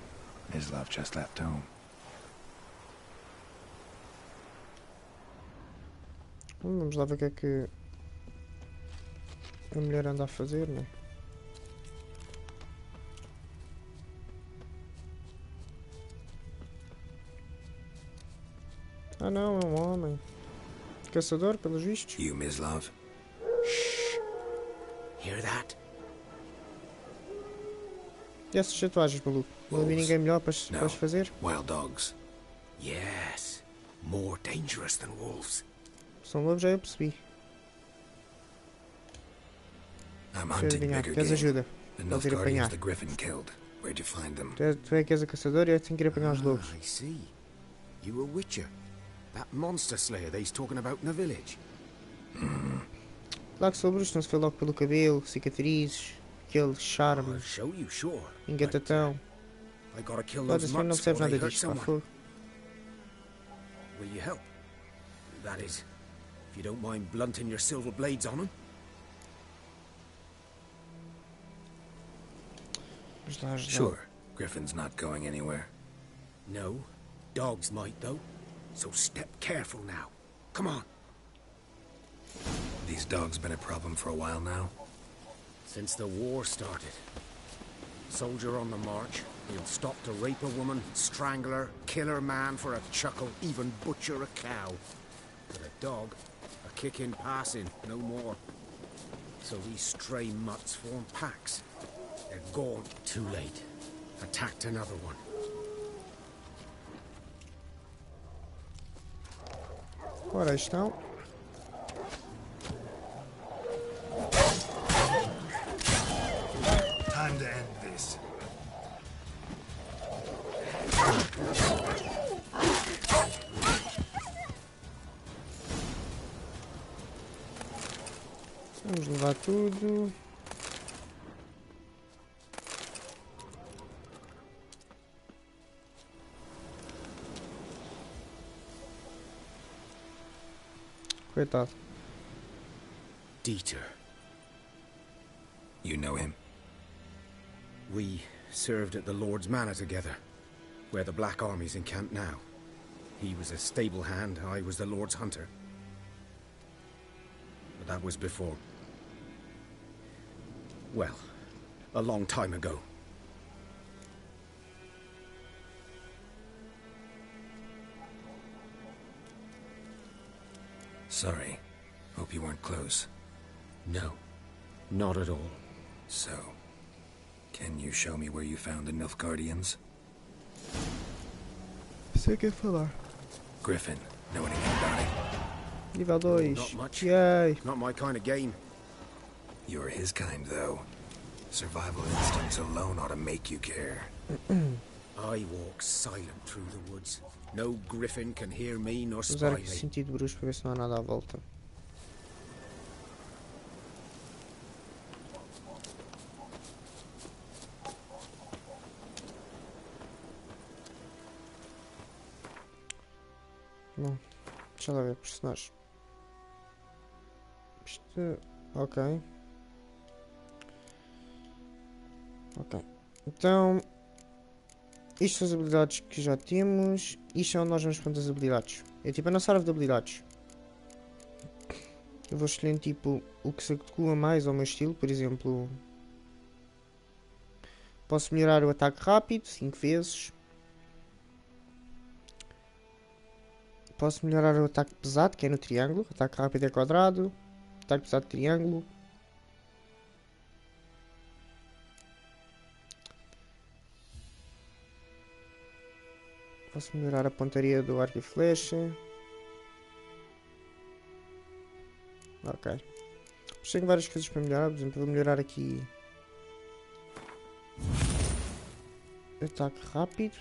His love just left home. Vamos lá ver o que é que a mulher anda a fazer, né? Ah não, é um homem. Caçador, pelos vistos. You, Mislav? Shh. Hear that? E essas tatuagens, maluco? Não havia ninguém melhor para as fazer? Wild dogs. Yes. More dangerous than wolves. São lobos, já eu percebi. I'm Deixa eu hunting adivinhar. bigger Queres game. ajuda? The Podes ir Nilfgaardians apanhar. the Griffin killed. Where'd you find them? Tu é que és a caçadora e eu tenho que ir apanhar os lobos. I see. You a witcher. That monster slayer they's talking about in the village. Claro que sou bruxo, não se vê logo pelo cabelo, cicatrizes, aquele charme, I'll show you, sure. engatatão. I gotta kill Pode those ser, não mutts percebes before nada they hurt disto, pá, someone. fogo. Will you help? That is, if you don't mind blunting your silver blades on them. Sure. Griffin's not going anywhere. No. Dogs might, though. So step careful now. Come on. These dogs been a problem for a while now? Since the war started. Soldier on the march. He'll stop to rape a woman, strangle her, kill her man for a chuckle, even butcher a cow. But a dog, a kick in passing, no more. So these stray mutts form packs. They're gone. Too late. Attacked another one. Ora, estão. Time to end this. Vamos levar tudo. Coitado. Dieter. You know him? We served at the Lord's Manor together, where the Black Army's encamped now. He was a stable hand, I was the Lord's hunter. But that was before... well, a long time ago. Sorry. Hope you weren't close. No, not at all. So, can you show me where you found the Nilfgaardians? Sei o que falar. Griffin, know anything about it? Nível 2. Not much. Yay. Not my kind of game. You're his kind, though. Survival instincts alone ought to make you care. I walk silent through the woods. No griffin can hear me nor Vou spy usar me. aqui sentido bruxo para ver se não há nada à volta. Bom, deixa lá ver personagens. Isto, ok. Ok. Então, isto são as habilidades que já temos. Isto é onde nós vamos pondo as habilidades. É tipo a nossa árvore de habilidades. Eu vou escolhendo tipo o que se adequa mais ao meu estilo. Por exemplo, posso melhorar o ataque rápido 5 vezes. Posso melhorar o ataque pesado, que é no triângulo. Ataque rápido é quadrado. Ataque pesado triângulo. Posso melhorar a pontaria do arco e flecha. Ok. Mas tenho várias coisas para melhorar. Por exemplo, vou melhorar aqui ataque rápido.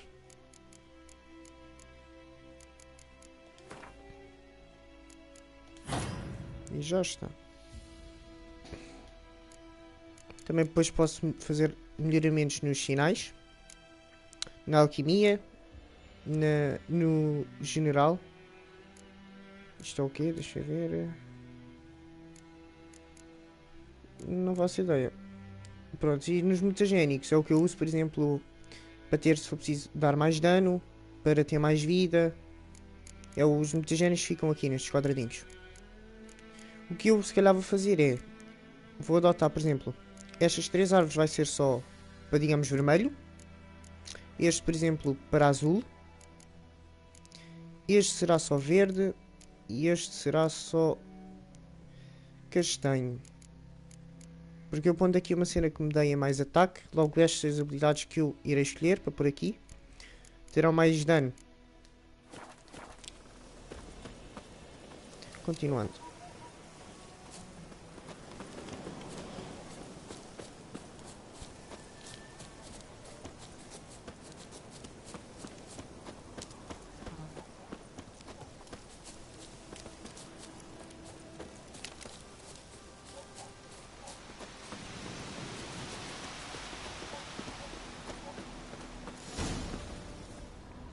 E já está. Também depois posso fazer melhoramentos nos sinais, na alquimia, no general. Isto é o quê? Deixa eu ver. Não faço ideia. Pronto, e nos mutagénicos é o que eu uso, por exemplo, para ter, se for preciso, dar mais dano, para ter mais vida. Os mutagénicos ficam aqui nestes quadradinhos. O que eu se calhar vou fazer é, vou adotar, por exemplo, estas 3 árvores vai ser só para, digamos, vermelho. Este, por exemplo, para azul. Este será só verde e este será só castanho. Porque eu pondo aqui uma cena que me deem mais ataque, logo estas habilidades que eu irei escolher para pôr aqui terão mais dano. Continuando.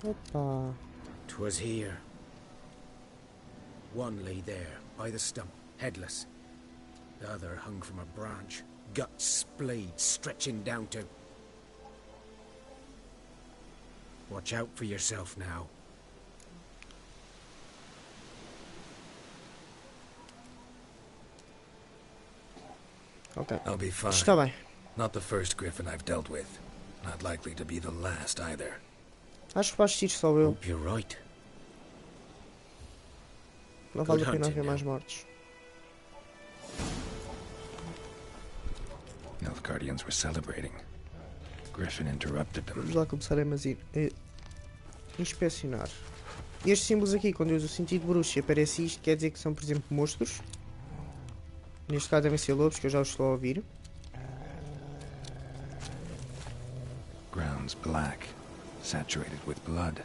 Opa. 'Twas here. One lay there, by the stump, headless. The other hung from a branch, guts splayed, stretching down to... Watch out for yourself now. Ok. I'll be fine. Está bem. Not the first griffin I've dealt with. Not likely to be the last either. Acho que vais assistir só eu. Hope you're right. Não vale a pena haver mais mortes. Nilfgaardians were celebrating. Griffin interrupted them. Vamos lá começar a inspecionar. Estes símbolos aqui, quando eu uso o sentido bruxo e aparece isto, quer dizer que são, por exemplo, monstros. Neste caso devem ser lobos, que eu já os estou a ouvir. Ground's black, saturated with blood.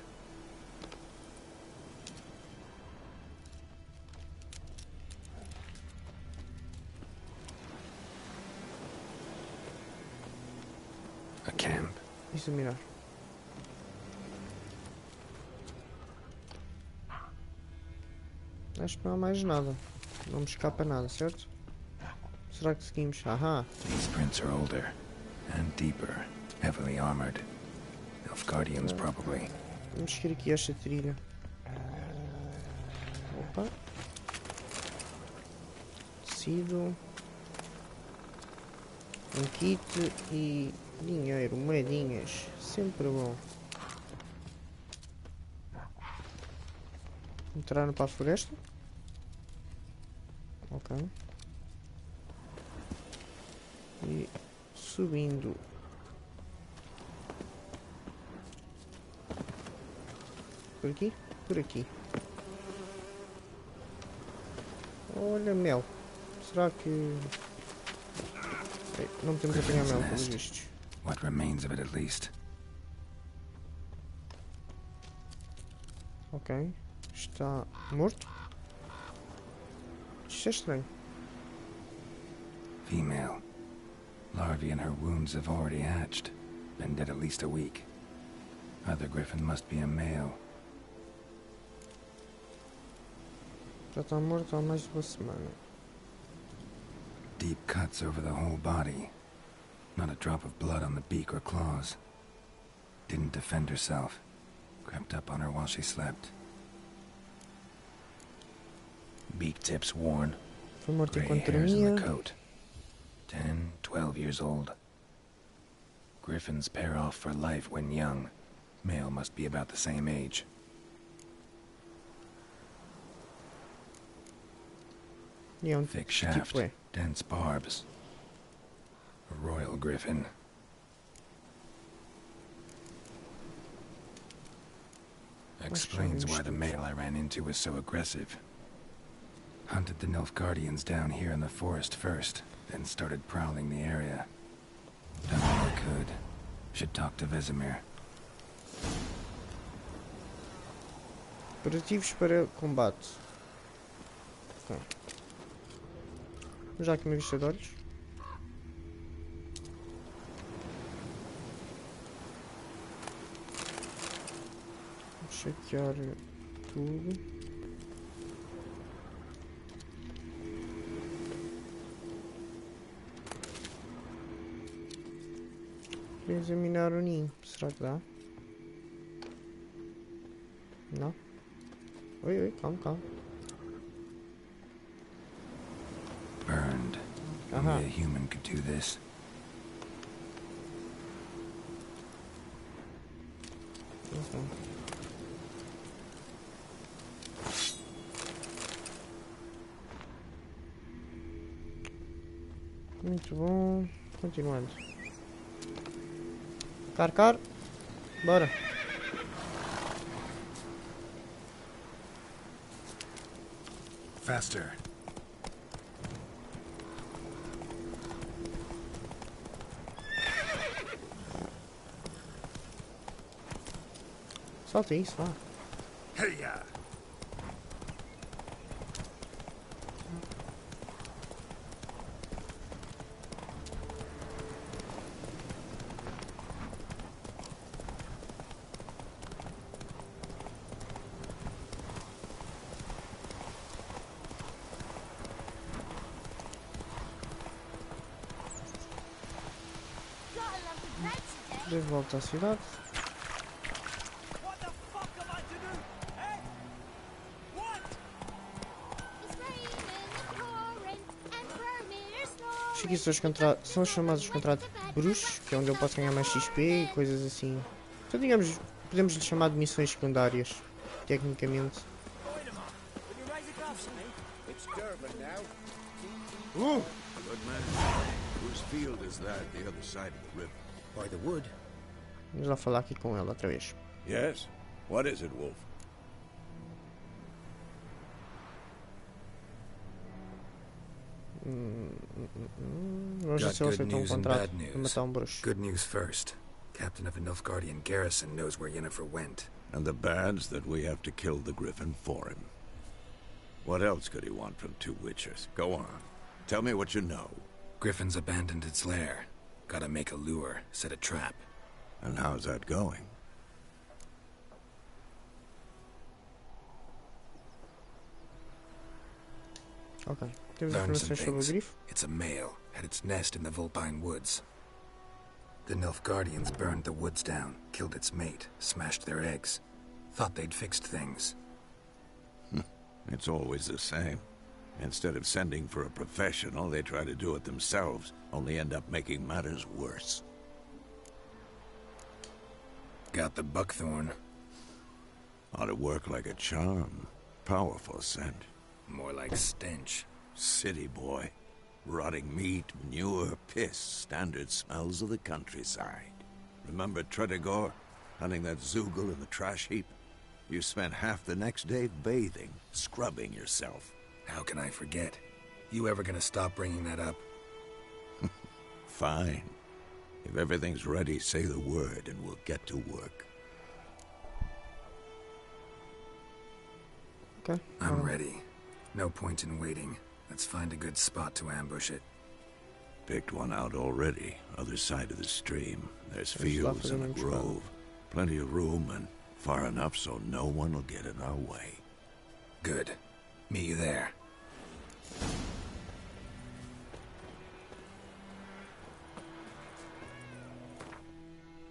A camp. Examinar. Acho que não há mais nada. Não me escapa nada, certo? Será que seguimos? Ahá. These prints are older and deeper, heavily armored. Nilfgaardians, probably. Vamos seguir aqui esta trilha. Opa. Tecido. Um kit e dinheiro, moedinhas. Sempre bom. Entraram para a floresta. Ok. E subindo. Por aqui? Por aqui. Olha, mel. Será que... Não podemos apanhar mel, pelos vistos. What remains of it, at least. Ok. Está morto. Isto é estranho. Female. Larvae in her wounds have already hatched. Been dead at least a week. Other griffin must be a male. Já está morto há mais de uma semana. Deep cuts over the whole body. Not a drop of blood on the beak or claws. Didn't defend herself. Crept up on her while she slept. Beak tips worn. Foi morto Gray enquanto hairs in dormia. the coat. 10, 12 years old. Griffins pair off for life when young. Male must be about the same age. Thick shaft, dense barbs. A royal griffin. Explains why the male I ran into was so aggressive. Hunted the Nilfgaardians down here in the forest first, then started prowling the area. Done all I could. Should talk to Vesemir. Preparativos para combate. Ok. Já aqui uma vista de olhos. Vou chequear tudo. Vou examinar o ninho. Será que dá? Não? Oi, oi, calma, calma. Burned. Only a human could do this. Muito bom. Continuando. Car. Bora. Faster. Solta isso, vá. Hey-ya! De volta à cidade. Acho que isso são os chamados contratos bruxos, que é onde eu posso ganhar mais XP e coisas assim. Então, digamos, podemos lhe chamar de missões secundárias, tecnicamente. Good man. Whose field is that at the other side of the river? By the wood. Vamos lá falar aqui com ela outra vez. Yes? What is it, Wolf? Vamos ver se ele aceitou contrato de matar bruxo. Good news first. Captain of the Nilfgaardian garrison knows where Yennefer went. And the bad's that we have to kill the griffin for him. What else could he want from two witchers? Go on. Tell me what you know. Griffin's abandoned its lair. Gotta make a lure, set a trap. And how's that going? Ok. Temos Learned some informações sobre o things. grifo. It's a male. Had its nest in the Vulpine Woods. The Nilfgaardians burned the woods down, killed its mate, smashed their eggs. Thought they'd fixed things. It's always the same. Instead of sending for a professional, they try to do it themselves, only end up making matters worse. Got the buckthorn. Ought to work like a charm. Powerful scent. More like stench. City boy. Rotting meat, manure, piss, standard smells of the countryside. Remember Tredegor? Hunting that Zoogle in the trash heap? You spent half the next day bathing, scrubbing yourself. How can I forget? You ever gonna stop bringing that up? Fine. If everything's ready, say the word and we'll get to work. Okay. I'm ready. No point in waiting. Let's find a good spot to ambush it. Picked one out already. Other side of the stream. There's fields and a grove. Plenty of room and far enough so no one will get in our way. Good. Meet you there.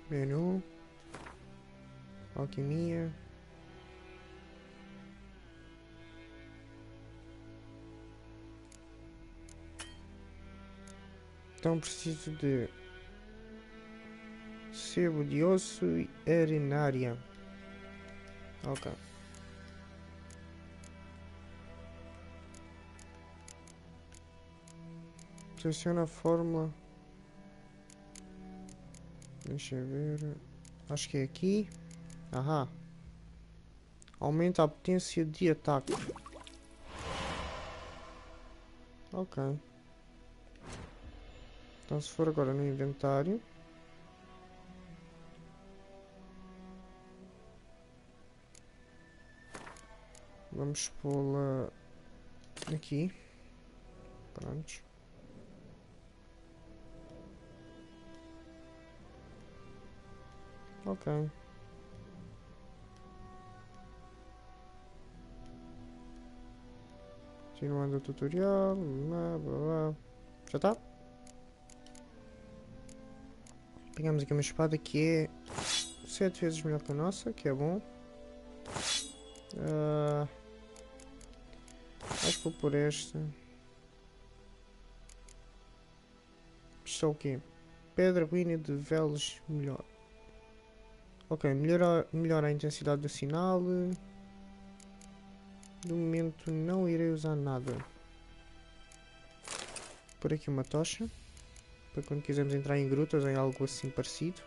Menu. Alquimia. Então preciso de sebo de osso e arenária. Ok. Seleciona a fórmula. Deixa eu ver. Acho que é aqui. Ahá. Aumenta a potência de ataque. Ok. Então se for agora no inventário. Vamos pô-la aqui. Pronto. Ok. Continuando o tutorial. Blá, blá, blá. Já está? Pegamos aqui uma espada que é 7 vezes melhor que a nossa, que é bom. Acho que vou por esta. Isto é o quê? Pedra, ruína de velas, melhor. Ok, melhora a intensidade do sinal. De momento não irei usar nada. Por aqui uma tocha. Para quando quisermos entrar em grutas, em algo assim parecido.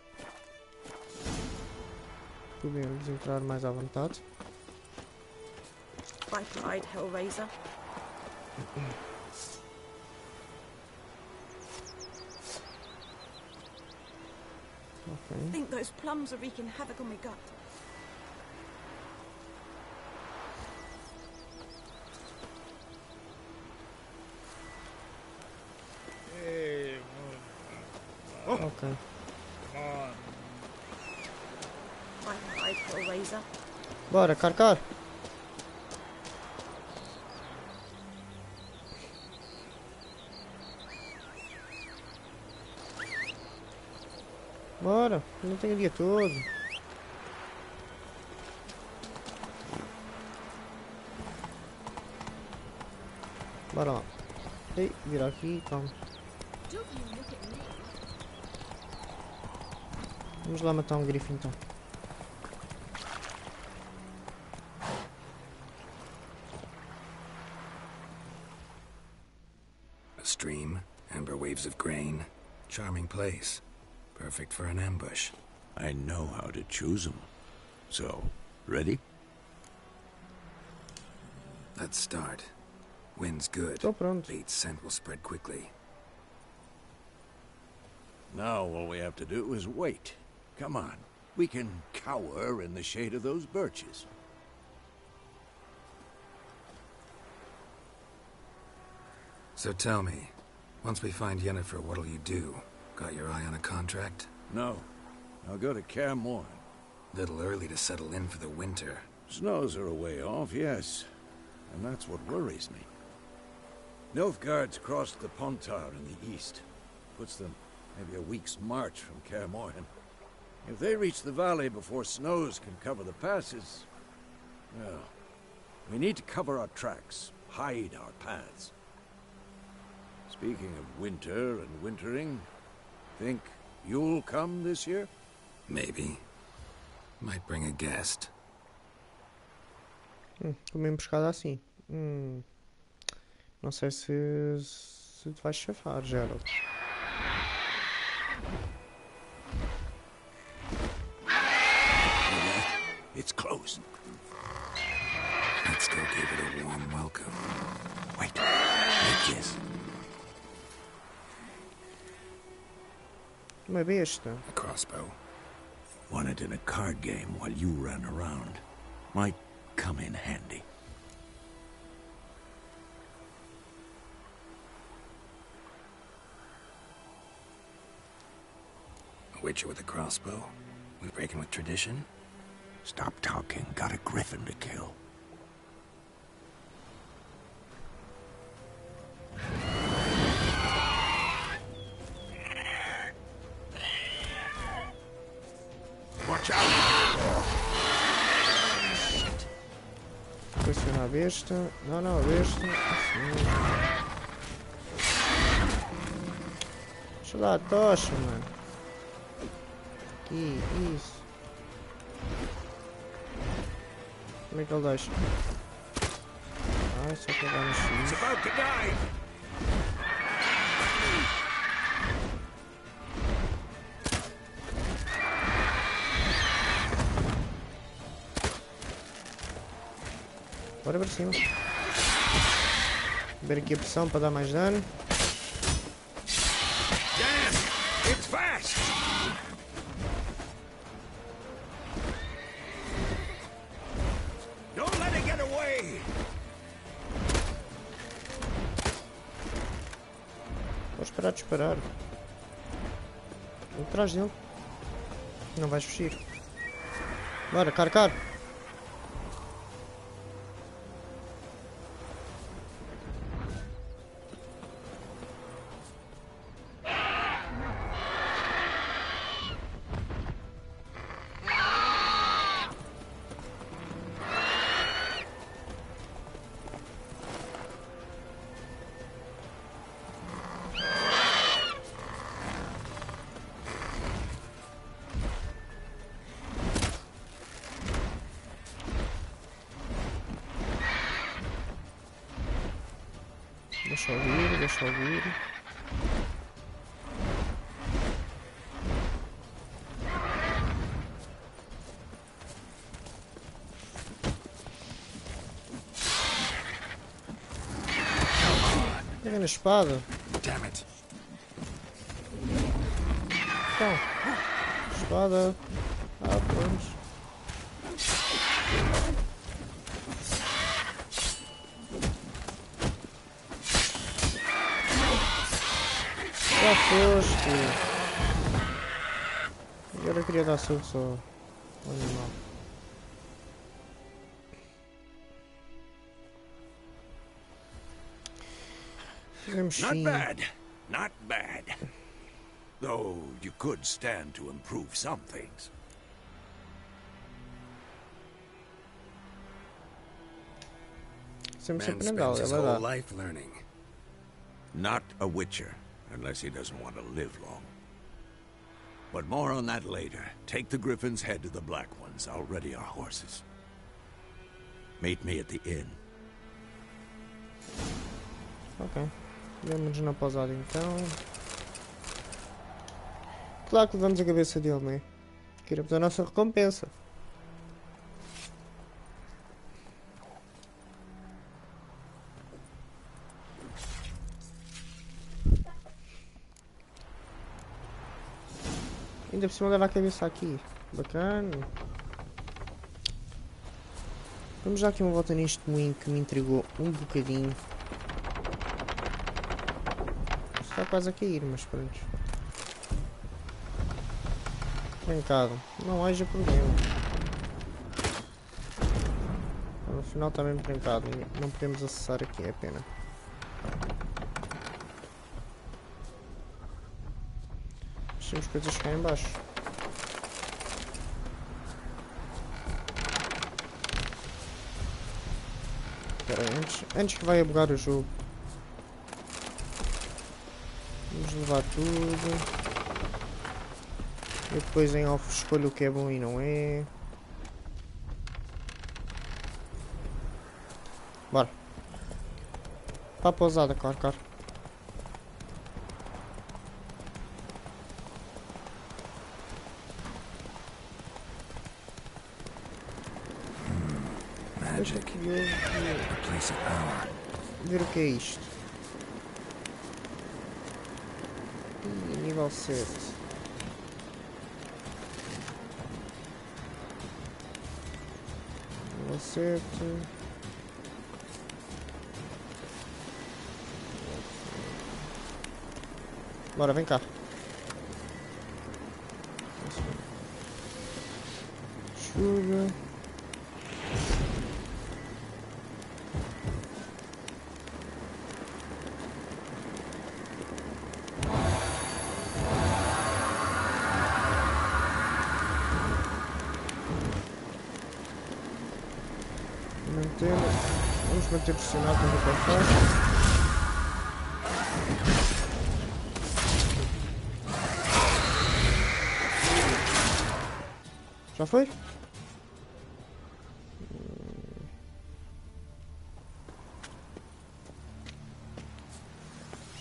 Podemos entrar mais à vontade. I tried, Hellraiser. Okay. I think those plums are wreaking havoc on my gut. Ok. I tried, Hellraiser. Bora, carcar. Bora, não tenho o dia todo. Bora lá. Ei, vira aqui, calma. Vamos lá matar um grifo então. A stream, amber waves of grain, charming place. Perfect for an ambush. I know how to choose them. So, ready? Let's start. Wind's good. Tô pronto. Bait's scent will spread quickly. Now all we have to do is wait. Come on. We can cower in the shade of those birches. So tell me, once we find Yennefer, what'll you do? Got your eye on a contract? No. I'll go to Kaer Morhen. Little early to settle in for the winter. Snows are a way off, yes. And that's what worries me. Nilfgaard's crossed the Pontar in the east. Puts them maybe a week's march from Kaer Morhen. If they reach the valley before snows can cover the passes, well, we need to cover our tracks, hide our paths. Speaking of winter and wintering, think you'll come this year? Maybe. Might bring a guest. Comi pescada assim. Não sei se te vais chafar, Gerald. It's close. Let's go give it a warm welcome. Wait. Like this. Uma besta. A crossbow. Won it in a card game while you ran around. Might come in handy. A witcher with a crossbow? We breaking with tradition? Stop talking. Got a griffin to kill. Watch out! Pressionar a besta. Não, a besta. Assim. Deixa eu dar a tocha, mano. Aqui, isso. Como é que ele deixa? Ai, só para dar no X. It's about to die! Bora para cima. Ver aqui a pressão para dar mais dano. Damn! It's fast! Don't let it get away! Vou esperar disparar. Vou atrás dele. Não vais fugir. Bora, carcar. Deixa eu vir. É na espada. Damn it. Então. Espada. Ah, pronto. Já foste. Agora eu queria dar soco só ao animal. Not bad. Not bad. Though you could stand to improve some things. Man spends his whole life learning. Not a witcher, unless he doesn't want to live long. But more on that later. Take the griffin's head to the Black Ones. I'll ready our horses. Meet me at the inn. Ok. Vamos na pousada então. Claro que levamos a cabeça dele, não é? Queremos a nossa recompensa. Ainda por cima leva a cabeça aqui. Bacana. Vamos dar aqui uma volta neste moinho que me intrigou um bocadinho. Está quase a cair, mas pronto. Trancado. Não haja problema. No final está mesmo trancado. Não podemos acessar aqui, é pena. Temos coisas cá em baixo. Espera aí, antes que vai bugar o jogo. Vamos levar tudo. Eu depois em off escolho o que é bom e não é. Bora. Para a pousada, claro. Magic. A place of power. Ver o que é isto. Nível 7. Nível 7. Bora, vem cá. Chuva. Vamos manter pressionado no que faz. Já foi?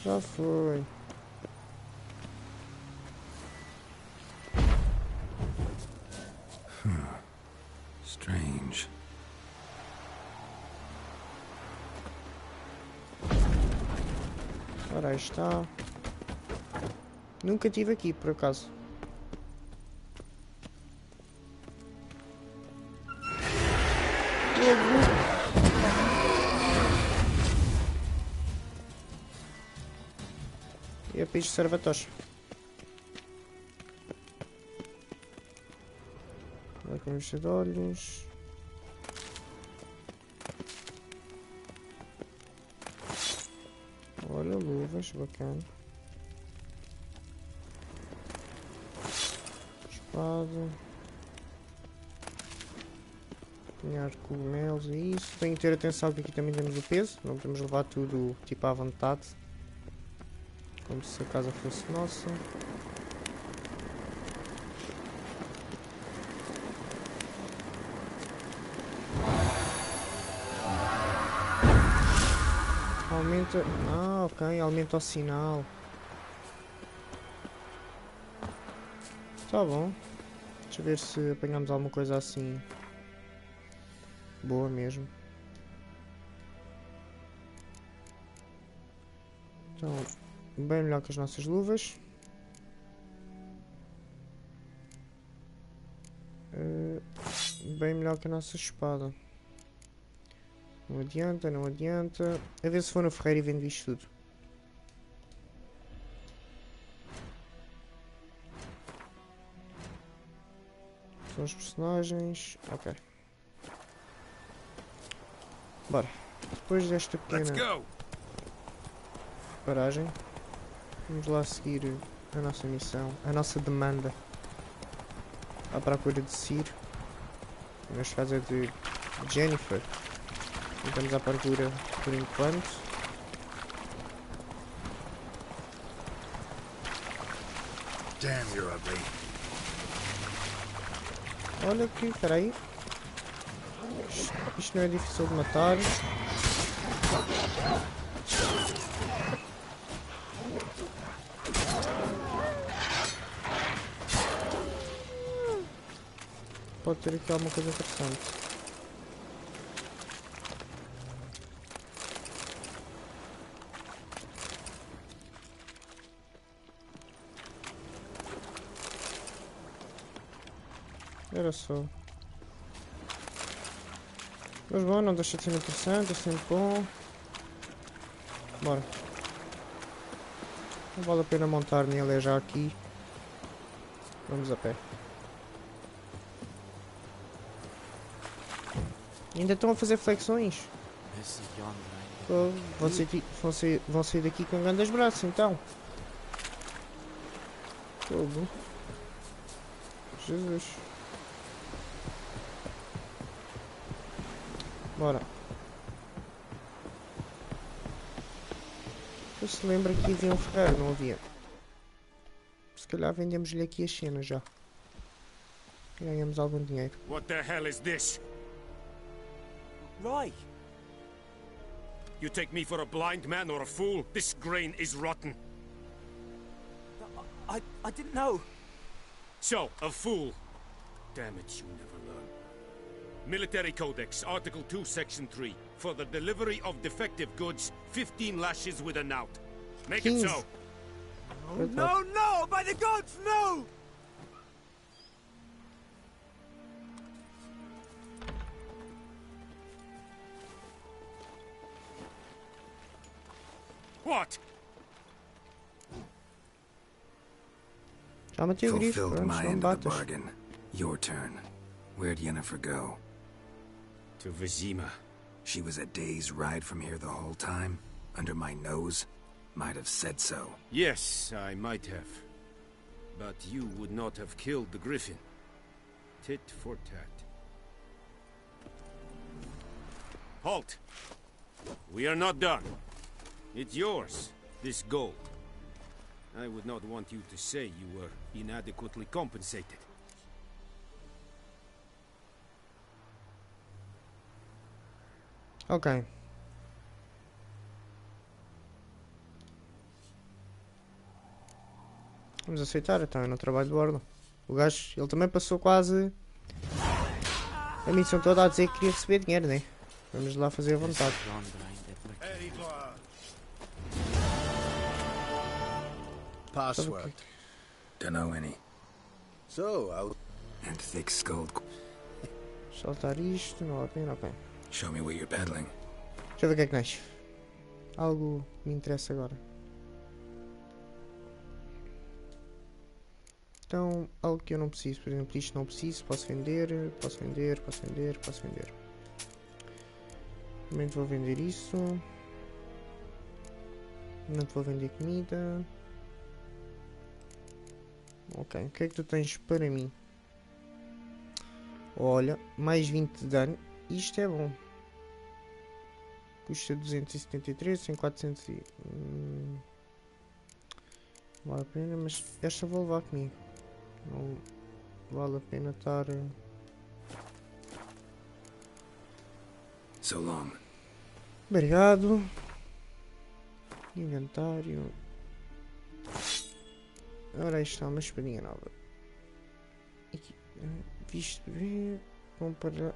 Já foi. Strange. Ora, aí está. Nunca estive aqui, por acaso. E a peixe serve a tocha. Vai com os de olhos. Olha, luvas, bacana. Espada. Apanhar cogumelos e isso. Tenho que ter atenção que aqui também temos o peso. Não podemos levar tudo tipo à vontade. Como se a casa fosse nossa. Aumenta... Ah, ok, aumenta o sinal. Tá bom. Deixa eu ver se apanhamos alguma coisa assim. Boa mesmo. Então, bem melhor que as nossas luvas. Bem melhor que a nossa espada. Não adianta, não adianta. A ver se for no ferreiro e vendo isto tudo. São os personagens. Ok. Bora. Depois desta pequena paragem, vamos lá seguir a nossa missão, a nossa demanda à procura de Cir. Neste caso é de Jennifer. Estamos à procura por enquanto. Damn, you're ugly. Olha aqui, peraí. Isto não é difícil de matar. Pode ter aqui alguma coisa interessante. Era só. Mas bom, não deixa de ser interessante, é sempre bom. Bora. Não vale a pena montar nele, é já aqui. Vamos a pé. Ainda estão a fazer flexões. Vão sair daqui com grandes braços, então. Fogo. Jesus. Bora. Eu se lembra que havia um ferreiro, não havia? Se calhar vendemos-lhe aqui as cenas já. Ganhamos algum dinheiro. What the hell is this? Right. You take me for a blind man or a fool? This grain is rotten. I didn't know. So, a fool. Damn it, you never learn. Military Codex, Article 2, Section 3. For the delivery of defective goods, 15 lashes with a knout. Make it so. No, no! By the gods, no! What? Já matei o grifo, Fulfilled pronto, my não end of the batas. bargain. Your turn. Where'd Yennefer go? To Vizima. She was a day's ride from here the whole time? Under my nose? Might have said so. Yes, I might have. But you would not have killed the griffin. Tit for tat. Halt! We are not done. It's yours, this gold. I would not want you to say you were inadequately compensated. Ok. Vamos aceitar, então é no trabalho de bordo. O gajo, ele também passou quase a missão toda a dizer que queria receber dinheiro, né? Vamos lá fazer a vontade. Password. Don't know any. So, I'll... And thick-skulled. Saltar isto, não vale a pena, ok. Show me what you're peddling. Deixa eu ver o que é que nasce. Algo me interessa agora. Então, algo que eu não preciso, por exemplo, isto não preciso, posso vender, posso vender, posso vender, posso vender. Também vou vender isso. Não te vou vender comida. Ok, o que é que tu tens para mim? Olha, mais 20 de dano. Isto é bom. Custa 273, tem 400 e... vale a pena, mas esta vou levar comigo. Não vale a pena estar... So long. Obrigado. Inventário. Ora, aí está uma espadinha nova. Aqui. Visto ver. Comparar.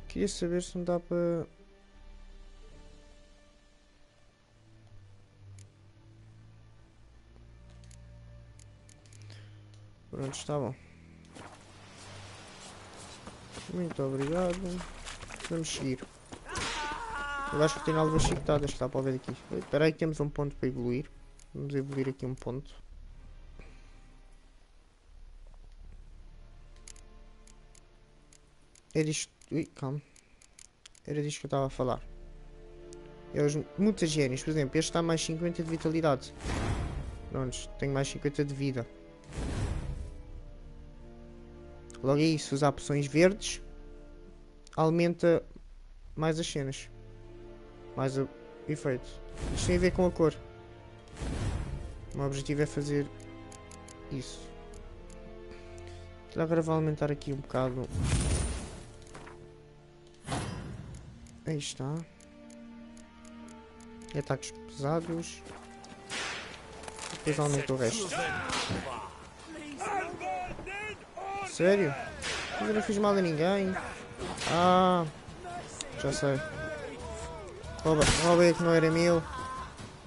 Queria saber se não dá para... Pronto, está bom. Muito obrigado. Vamos seguir. Eu acho que tem algumas chicotadas que dá para ver aqui. Espera aí que temos um ponto para evoluir. Vamos evoluir aqui um ponto. Era isto... Ui, calma. Era disto que eu estava a falar. É os mutagénios. Por exemplo, este está mais 50 de vitalidade. Pronto, tenho mais 50 de vida. Logo aí, se usar opções verdes, aumenta mais as cenas. Mais o efeito. Isto tem a ver com a cor. O meu objetivo é fazer isso. Então agora vou aumentar aqui um bocado. Aí está. Ataques pesados. Depois aumenta o resto. Sério? Eu não fiz mal a ninguém. Ah, já sei. Roubei que não era meu.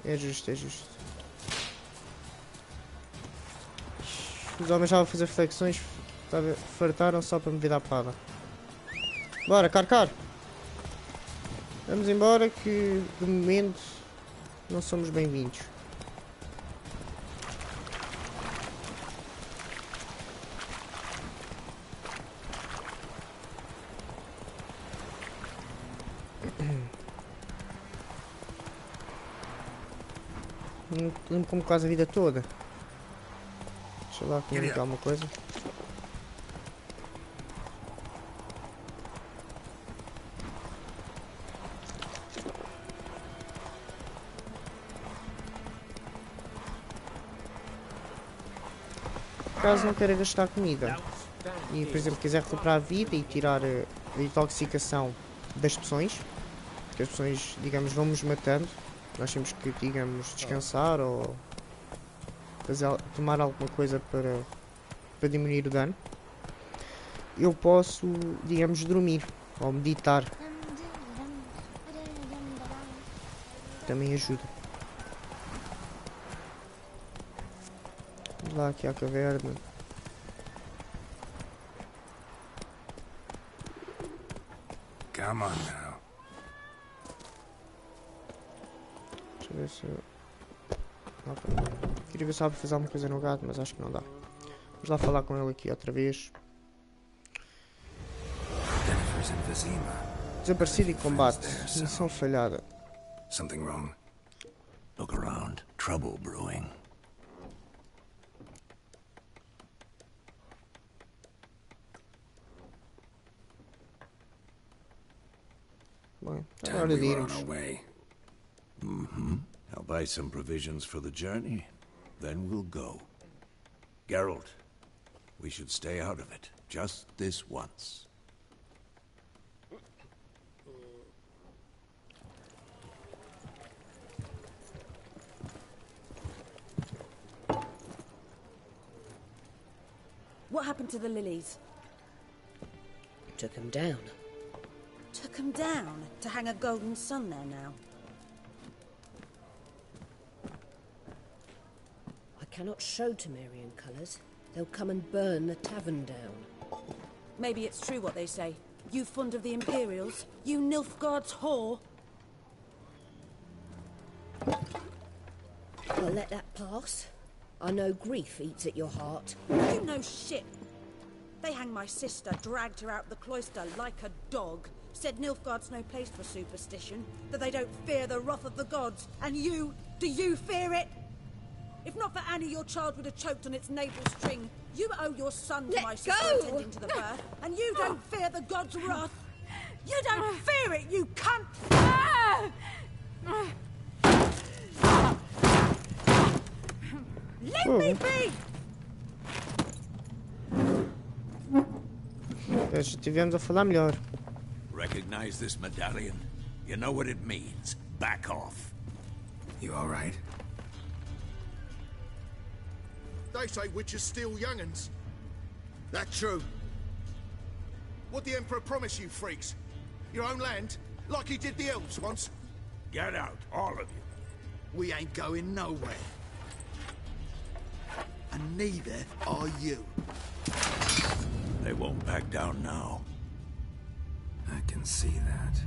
É justo, é justo. Os homens já vão fazer flexões. Fartaram só para me vir à porrada. Bora, carcar! Vamos embora que de momento não somos bem-vindos. Não como quase a vida toda. Deixa lá comer alguma coisa. Caso não queira gastar comida e, por exemplo, quiser recuperar a vida e tirar a intoxicação das poções, porque as poções, digamos, vão-nos matando, nós temos que, digamos, descansar ou tomar alguma coisa para diminuir o dano. Eu posso, digamos, dormir ou meditar. Também ajuda. Vamos lá aqui à caverna. Come on now. Deixa eu ver se... Okay. Queria ver se dá para fazer alguma coisa no gato, mas acho que não dá. Vamos lá falar com ele aqui outra vez. Desaparecido em combate. Missão falhada. Something wrong? Look around. Trouble brewing. Bem, é hora de irmos. I'll buy some provisions for the journey, then we'll go. Geralt, we should stay out of it, just this once. What happened to the lilies? Took them down. Took them down? To hang a golden sun there now? I cannot show Temerian colours. They'll come and burn the tavern down. Maybe it's true what they say. You fond of the Imperials? You Nilfgaard's whore? I'll let that pass. I know grief eats at your heart. You know shit. They hanged my sister, dragged her out the cloister like a dog. Said Nilfgaard's no place for superstition, that they don't fear the wrath of the gods. And you, do you fear it? If not for Annie, your child would have choked on its navel string. You owe your son to my sister attending to the birth, and you don't fear the gods' wrath. You don't fear it, you cunt! Let me be! Já estivemos a falar melhor. Recognize this medallion? You know what it means. Back off. You all right? They say witches steal young'uns. That true? What'd the Emperor promise you, freaks? Your own land? Like he did the elves once? Get out, all of you. We ain't going nowhere. And neither are you. They won't back down now. I can see that.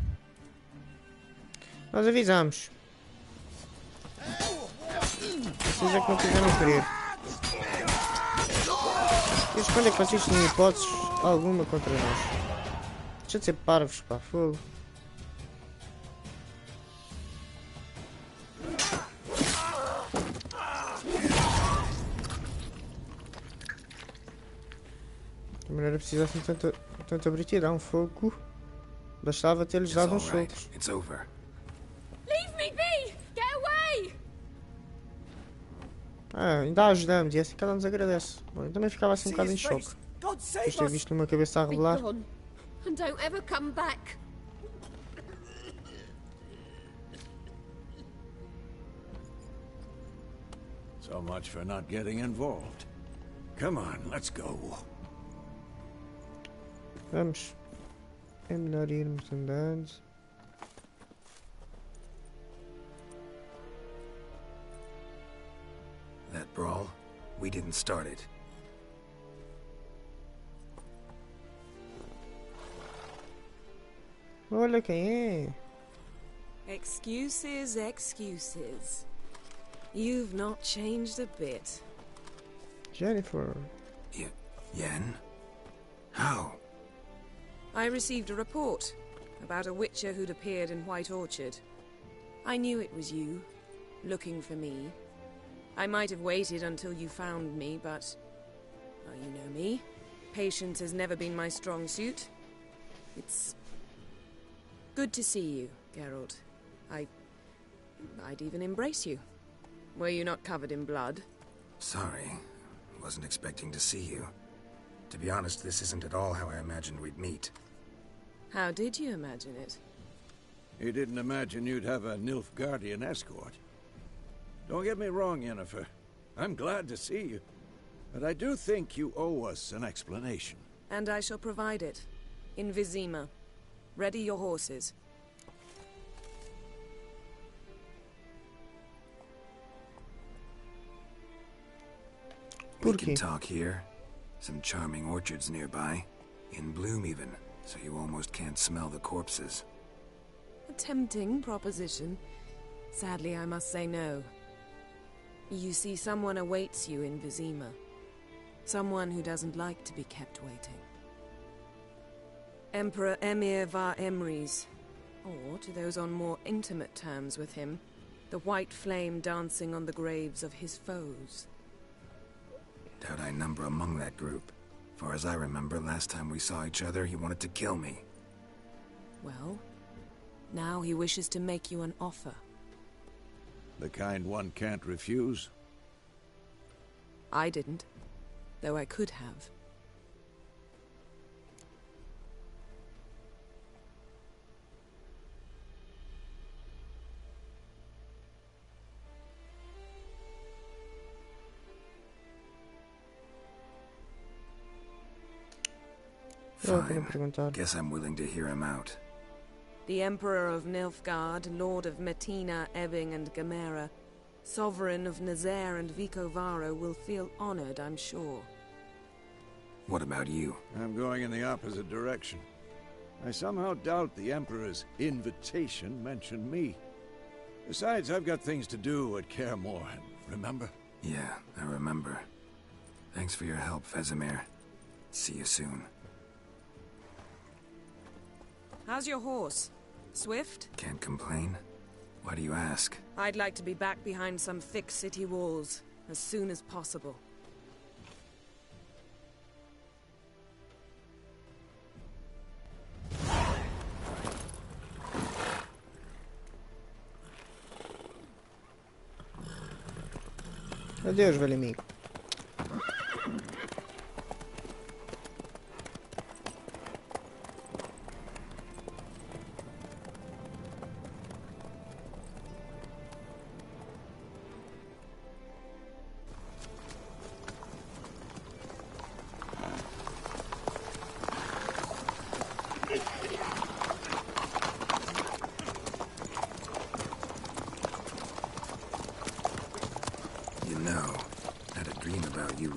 Nós avisamos. Vocês é que não quiseram querer. Desde quando é que vocês têm hipóteses alguma contra nós? Deixa de ser parvos, pá, fogo. Também não era preciso assim tanta britidão, fogo. Bastava ter-lhes dado uns socos. Leave me be! Get away! Ah, ainda a ajudamos e é assim que ela nos agradece. Bom, eu também ficava assim um bocado em choque. Depois de ter visto uma cabeça a revelar. And don't ever come back. So much for not getting involved. Come on, let's go. Vamos. É melhor irmos andando. That brawl, we didn't start it. Olha quem é. Excuses, excuses. You've not changed a bit. Jennifer. Yen? How? I received a report about a witcher who'd appeared in White Orchard. I knew it was you, looking for me. I might have waited until you found me, but... well, you know me. Patience has never been my strong suit. It's... good to see you, Geralt. I'd even embrace you. Were you not covered in blood? Sorry. Wasn't expecting to see you. To be honest, this isn't at all how I imagined we'd meet. How did you imagine it? He didn't imagine you'd have a Nilfgaardian escort. Don't get me wrong, Yennefer. I'm glad to see you. But I do think you owe us an explanation. And I shall provide it. In Vizima. Ready your horses. We can talk here. Some charming orchards nearby. In bloom even, so you almost can't smell the corpses. A tempting proposition. Sadly, I must say no. You see, someone awaits you in Vizima. Someone who doesn't like to be kept waiting. Emperor Emir var Emrys. Or, to those on more intimate terms with him, the white flame dancing on the graves of his foes. Doubt I number among that group. Far as I remember, last time we saw each other, he wanted to kill me. Well, now he wishes to make you an offer. The kind one can't refuse? I didn't, though I could have. Fine. Guess I'm willing to hear him out. The Emperor of Nilfgaard, Lord of Metina, Ebbing and Gamera, Sovereign of Nazaire and Vicovaro will feel honored, I'm sure. What about you? I'm going in the opposite direction. I somehow doubt the Emperor's invitation mentioned me. Besides, I've got things to do at Kaer Morhen, remember? Yeah, I remember. Thanks for your help, Vesemir. See you soon. How's your horse? Swift? Can't complain. Why do you ask? I'd like to be back behind some thick city walls as soon as possible. Adeus, velho amigo.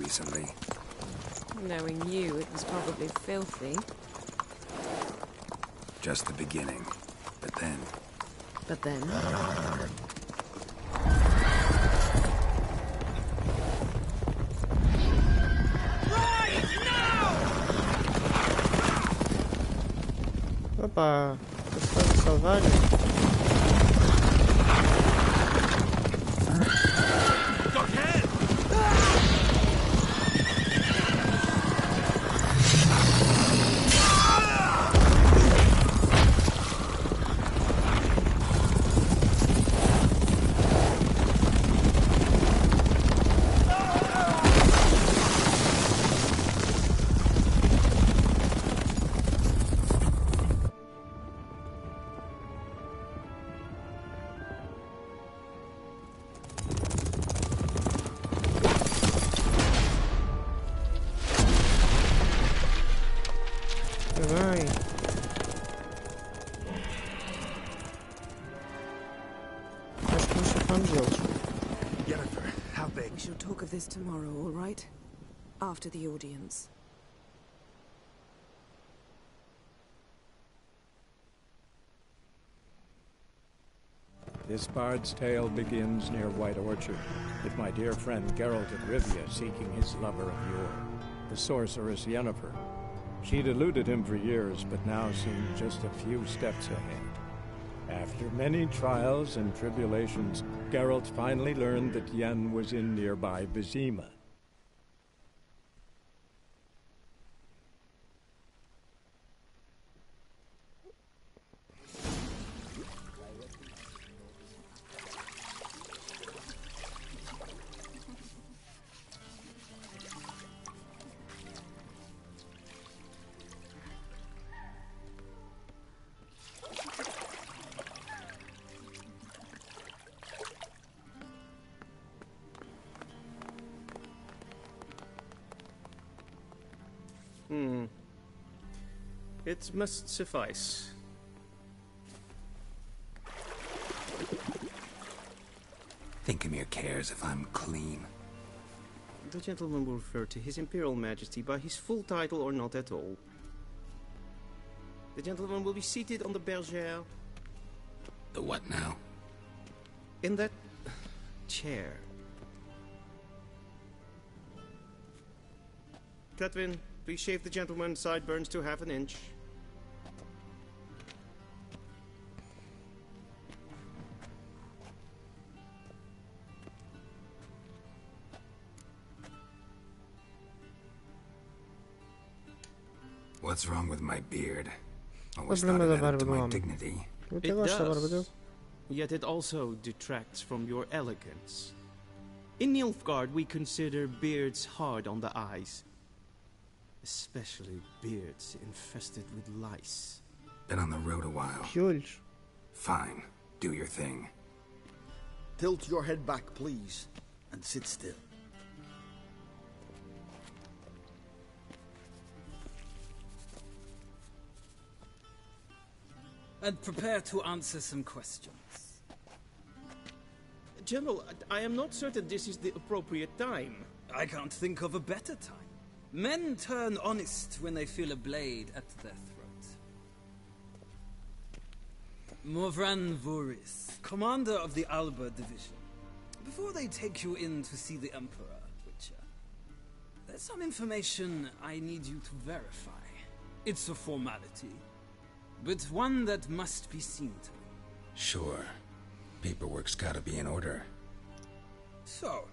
recently. Knowing you, it was probably filthy. Just the beginning. But then... But then? Opa! Estado selvagem. We shall talk of this tomorrow, all right? After the audience. This bard's tale begins near White Orchard, with my dear friend Geralt of Rivia seeking his lover of yore, the sorceress Yennefer. She'd eluded him for years, but now seemed just a few steps ahead. After many trials and tribulations, Geralt finally learned that Yen was in nearby Vizima. It must suffice. Thinkemere cares if I'm clean. The gentleman will refer to His Imperial Majesty by his full title or not at all. The gentleman will be seated on the bergère. The what now? In that chair. Catwin, please shave the gentleman's sideburns to half an inch. What's wrong with my beard? Always thought it added to my dignity. It does, yet it also detracts from your elegance. In Nilfgaard, we consider beards hard on the eyes. Especially beards infested with lice. Been on the road a while. Huge. Fine. Do your thing. Tilt your head back, please, and sit still. And prepare to answer some questions. General, I am not certain this is the appropriate time. I can't think of a better time. Men turn honest when they feel a blade at their throat. Morvran Voris, commander of the Alba Division. Before they take you in to see the Emperor, Witcher, there's some information I need you to verify. It's a formality, but one that must be seen to. Sure. Paperwork's gotta be in order. So,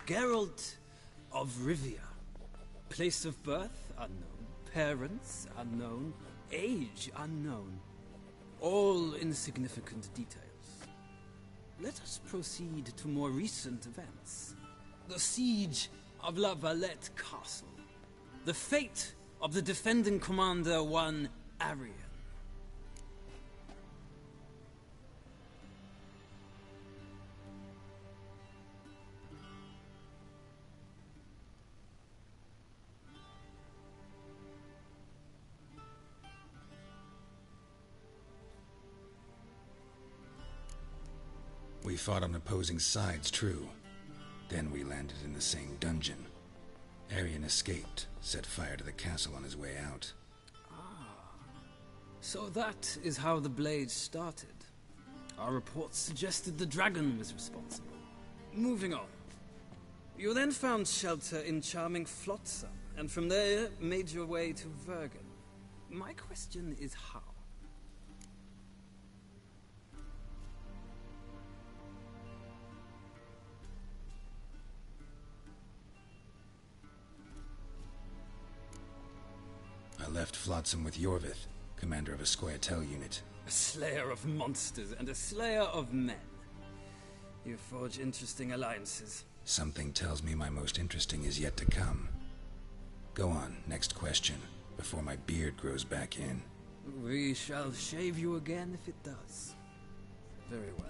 Geralt of Rivia. Place of birth, unknown. Parents, unknown. Age, unknown. All insignificant details. Let us proceed to more recent events. The siege of La Valette Castle. The fate of the defending commander, one Arian. We fought on opposing sides, true. Then we landed in the same dungeon. Arian escaped, set fire to the castle on his way out. So that is how the Blade started. Our reports suggested the dragon was responsible. Moving on. You then found shelter in charming Flotsam, and from there made your way to Vergen. My question is how? I left Flotsam with Yorvith, commander of a Scoia'tael unit. A slayer of monsters and a slayer of men. You forge interesting alliances. Something tells me my most interesting is yet to come. Go on, next question, before my beard grows back in. We shall shave you again if it does. Very well.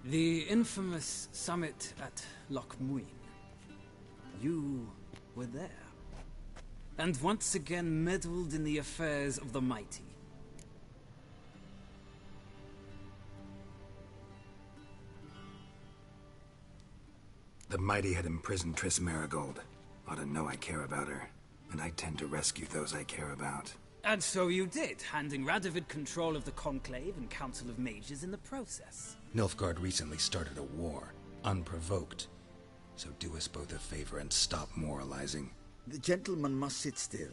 The infamous summit at Loch Muin. You were there. And once again meddled in the affairs of the mighty. The mighty had imprisoned Triss Marigold. Ought to know I care about her, and I tend to rescue those I care about. And so you did, handing Radovid control of the Conclave and Council of Mages in the process. Nilfgaard recently started a war, unprovoked. So do us both a favor and stop moralizing. The gentleman must sit still.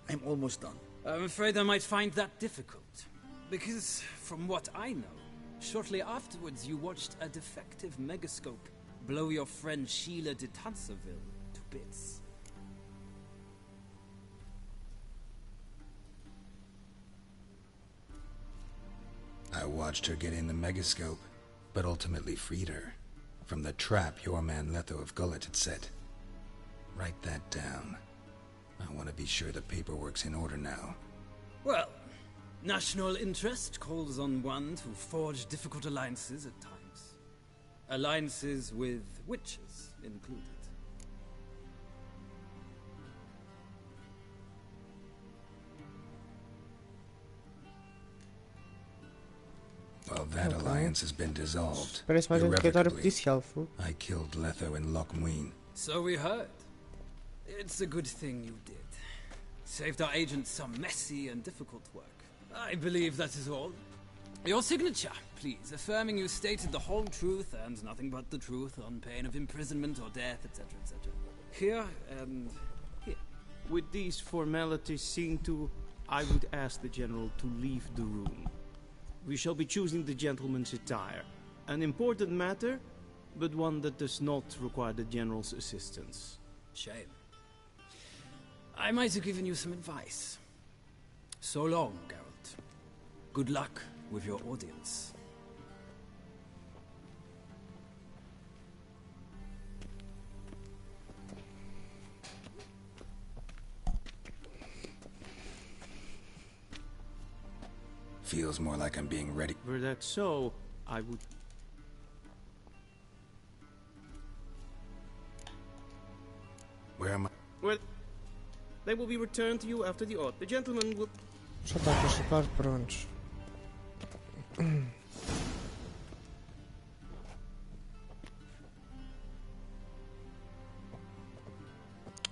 I'm almost done. I'm afraid I might find that difficult. Because, from what I know, shortly afterwards you watched a defective megascope blow your friend Sheila de Tanserville to bits. I watched her get in the megascope, but ultimately freed her from the trap your man Letho of Gullet had set. Write that down. I want to be sure the paperwork's in order now. Well, national interest calls on one to forge difficult alliances at times. Alliances with witches included. Well, that alliance has been dissolved. Parece mais interrogatório policial, I killed Letho in Loch Muin. So we heard. It's a good thing you did. Saved our agents some messy and difficult work. I believe that is all. Your signature, please, affirming you stated the whole truth and nothing but the truth on pain of imprisonment or death, etc., etc. Here and here. With these formalities seen to, I would ask the General to leave the room. We shall be choosing the gentleman's attire. An important matter, but one that does not require the General's assistance. Shame. I might have given you some advice. So long, Geralt. Good luck with your audience. Feels more like I'm being ready. Were that so, I would... Where am I? Well, they will be returned to you after the audit. The gentleman will... Já está com esta parte prontos.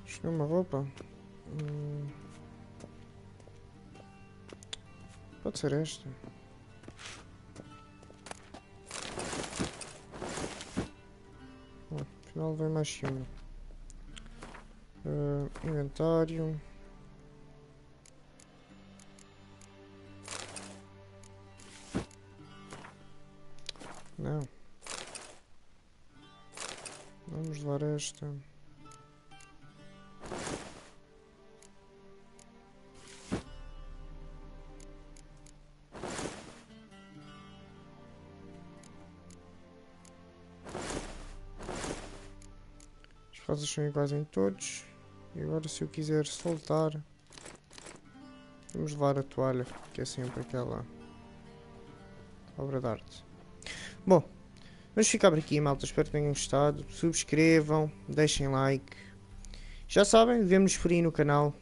Escolhi uma roupa. Pode ser esta. Afinal vem mais uma. Inventário. Não. Vamos levar esta. As frases são iguais em todos. E agora, se eu quiser soltar, vamos levar a toalha, que é sempre aquela obra de arte. Bom, vamos ficar por aqui, malta. Espero que tenham gostado. Subscrevam, deixem like. Já sabem, vemo-nos por aí no canal.